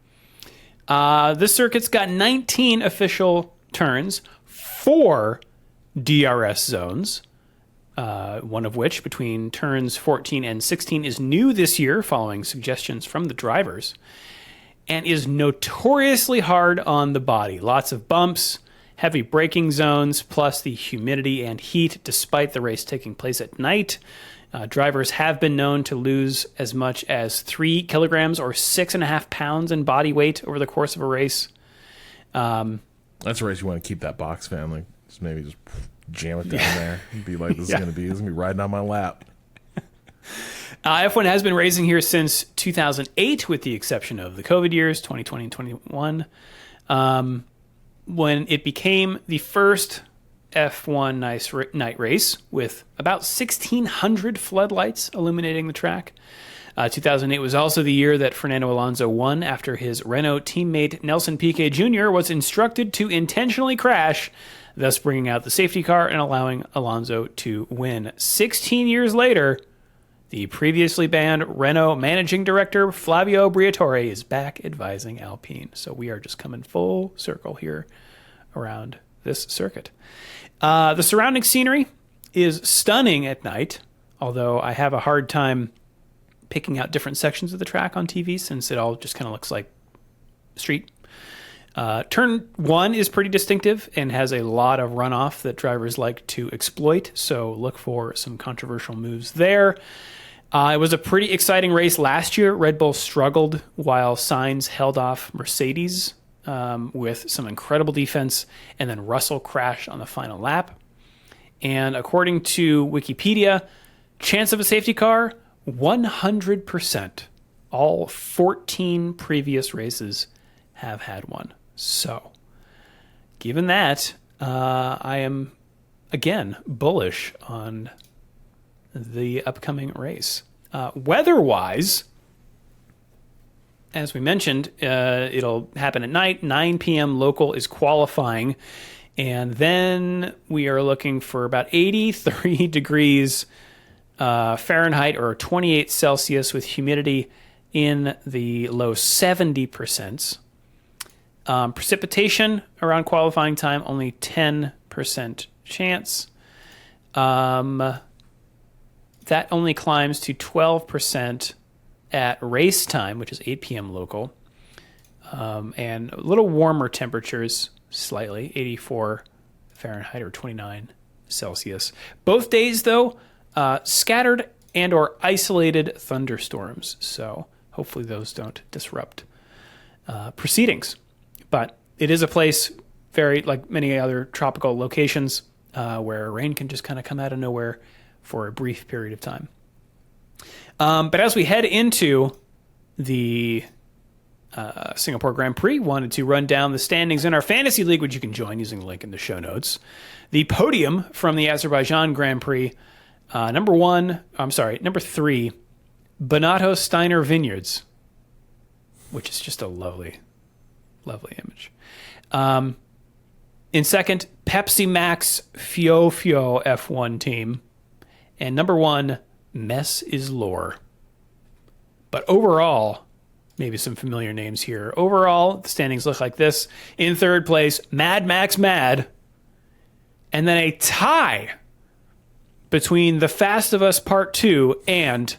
This circuit's got 19 official turns, 4 DRS zones, one of which, between turns 14 and 16, is new this year following suggestions from the drivers, and is notoriously hard on the body. Lots of bumps, heavy braking zones, plus the humidity and heat despite the race taking place at night. Drivers have been known to lose as much as 3 kilograms or 6.5 pounds in body weight over the course of a race. That's a race you want to keep that box fan. Like, just jam it down there and be like, this is gonna be riding on my lap. F1 has been racing here since 2008, with the exception of the COVID years, 2020 and 2021, when it became the first F1 night race with about 1,600 floodlights illuminating the track. 2008 was also the year that Fernando Alonso won after his Renault teammate Nelson Piquet Jr. was instructed to intentionally crash, thus bringing out the safety car and allowing Alonso to win. 16 years later, the previously banned Renault managing director Flavio Briatore is back advising Alpine. So we are just coming full circle here around this circuit. The surrounding scenery is stunning at night, although I have a hard time picking out different sections of the track on TV since it all just kind of looks like street. Turn 1 is pretty distinctive and has a lot of runoff that drivers like to exploit, so look for some controversial moves there. It was a pretty exciting race last year. Red Bull struggled while Sainz held off Mercedes with some incredible defense, and then Russell crashed on the final lap. And according to Wikipedia, chance of a safety car, 100%. All 14 previous races have had one. So, given that, I am, again, bullish on the upcoming race. Weather-wise, as we mentioned, it'll happen at night. 9 p.m. local is qualifying. And then we are looking for about 83 degrees Fahrenheit or 28 Celsius with humidity in the low 70%. Precipitation around qualifying time, only 10% chance. That only climbs to 12% at race time, which is 8 p.m. local. And a little warmer temperatures, slightly, 84 Fahrenheit or 29 Celsius. Both days, though, scattered and or isolated thunderstorms. So hopefully those don't disrupt proceedings. But it is a place, very like many other tropical locations, where rain can just kind of come out of nowhere for a brief period of time. But as we head into the Singapore Grand Prix, wanted to run down the standings in our fantasy league, which you can join using the link in the show notes. The podium from the Azerbaijan Grand Prix, number 3, Bonato Steiner Vineyards, which is just a lovely, lovely image. In second, Pepsi Max Fio F1 team. And number 1, Mess is Lore. But overall, maybe some familiar names here. Overall, the standings look like this. In third place, Mad Max Mad. And then a tie between The Fast of Us Part 2 and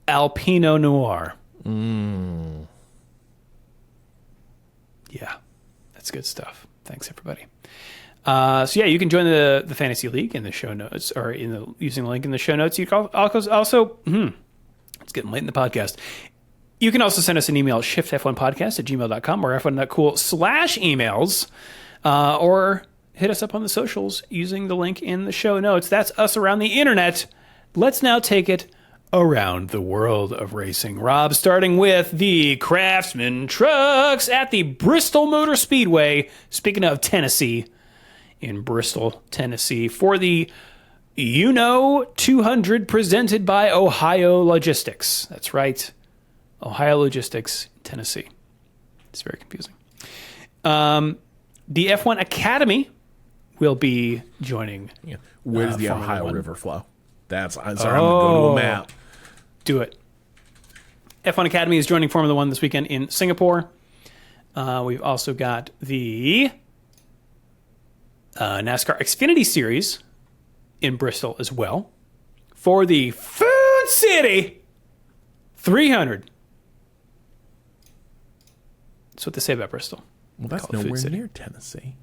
Alpino Noir. Yeah, that's good stuff. Thanks, everybody. So yeah, you can join the fantasy league in the show notes, or using the link in the show notes. You can also it's getting late in the podcast. You can also send us an email at shiftf1podcast@gmail.com or f1.cool/emails, or hit us up on the socials using the link in the show notes. That's us around the internet. Let's now take it around the world of racing. Rob, starting with the Craftsman trucks at the Bristol Motor Speedway. Speaking of Tennessee, in Bristol, Tennessee, for the 200 presented by Ohio Logistics. That's right. Ohio Logistics, Tennessee. It's very confusing. The F1 Academy will be joining. Yeah. Where does the Formula Ohio 1. River flow? I'm sorry, I'm going to go to a map. Do it. F1 Academy is joining Formula 1 this weekend in Singapore. We've also got the NASCAR Xfinity Series in Bristol as well for the Food City 300. That's what they say about Bristol. Well, that's nowhere near Tennessee.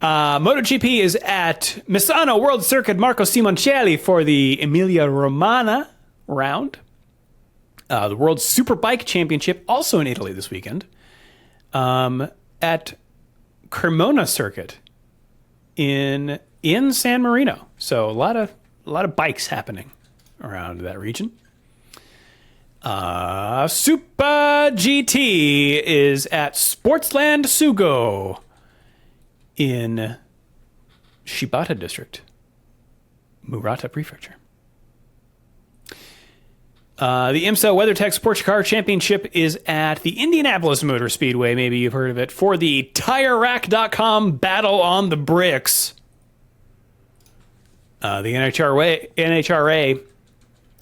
MotoGP is at Misano World Circuit Marco Simoncelli for the Emilia-Romagna round. The World Superbike Championship also in Italy this weekend. At Cremona Circuit in San Marino. So a lot of bikes happening around that region. Super GT is at Sportsland Sugo in Shibata District, Murata Prefecture. The IMSA WeatherTech Sports Car Championship is at the Indianapolis Motor Speedway. Maybe you've heard of it. For the TireRack.com Battle on the Bricks. The NHRA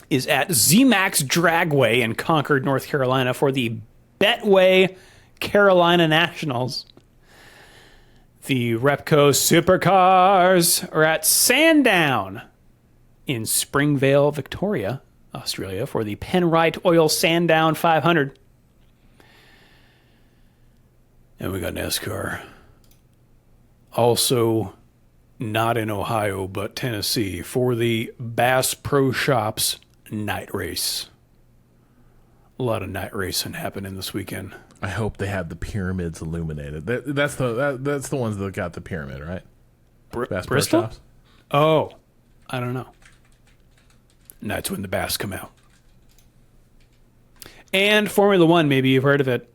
is at ZMAX Dragway in Concord, North Carolina for the Betway Carolina Nationals. The Repco Supercars are at Sandown in Springvale, Victoria, Australia for the Penrite Oil Sandown 500. And we got NASCAR. Also not in Ohio, but Tennessee for the Bass Pro Shops night race. A lot of night racing happening this weekend. I hope they have the pyramids illuminated. That's the ones that got the pyramid, right? Bass Pro Bristol? Shops? Oh, I don't know. And that's when the bass come out. And Formula One, maybe you've heard of it.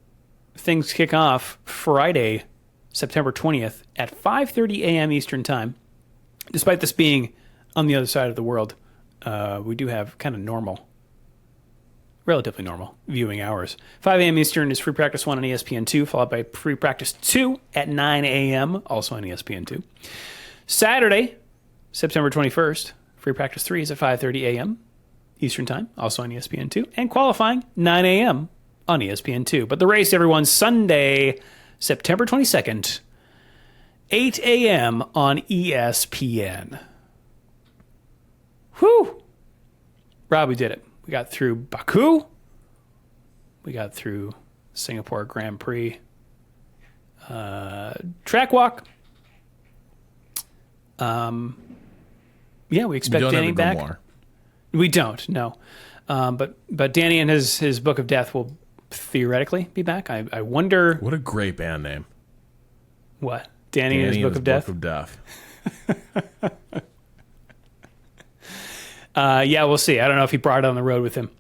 Things kick off Friday, September 20th at 5:30 a.m. Eastern Time. Despite this being on the other side of the world, we do have kind of relatively normal viewing hours. 5 a.m. Eastern is Free Practice 1 on ESPN2, followed by Free Practice 2 at 9 a.m., also on ESPN2. Saturday, September 21st, Free Practice 3 is at 5:30 a.m. Eastern Time, also on ESPN2. And qualifying, 9 a.m. on ESPN2. But the race, everyone, Sunday, September 22nd, 8 a.m. on ESPN. Whew! Rob, we did it. We got through Baku. We got through Singapore Grand Prix. Track walk. Yeah, we expect Danny back. Grimoire. We don't, no. But Danny and his Book of Death will theoretically be back. I wonder. What a great band name. What? Danny and his Book of Death? Book of Death. Yeah, we'll see. I don't know if he brought it on the road with him.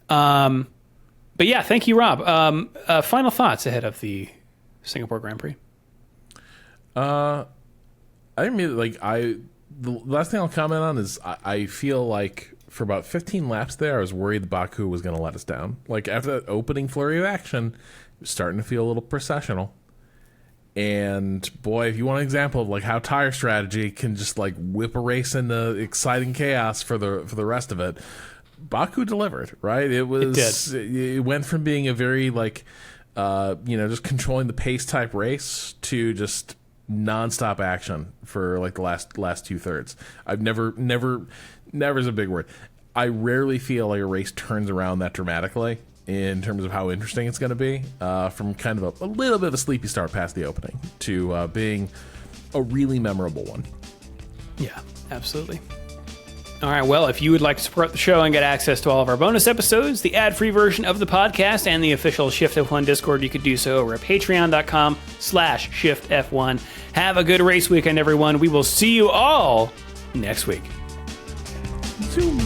But yeah, thank you, Rob. Final thoughts ahead of the Singapore Grand Prix. I mean, the last thing I'll comment on is I feel like for about 15 laps there, I was worried that Baku was going to let us down. Like after that opening flurry of action, it was starting to feel a little processional. And boy, if you want an example of like how Tyre strategy can just like whip a race into exciting chaos for the rest of it, Baku delivered, right? It went from being a very like just controlling the pace type race to just nonstop action for like the last 2/3. I've never is a big word. I rarely feel like a race turns around that dramatically in terms of how interesting it's going to be, from kind of a little bit of a sleepy start past the opening to being a really memorable one. Yeah, absolutely. All right, well, if you would like to support the show and get access to all of our bonus episodes, the ad-free version of the podcast, and the official Shift+F1 Discord, you could do so over at patreon.com/ShiftF1. Have a good race weekend, everyone. We will see you all next week. Zoom.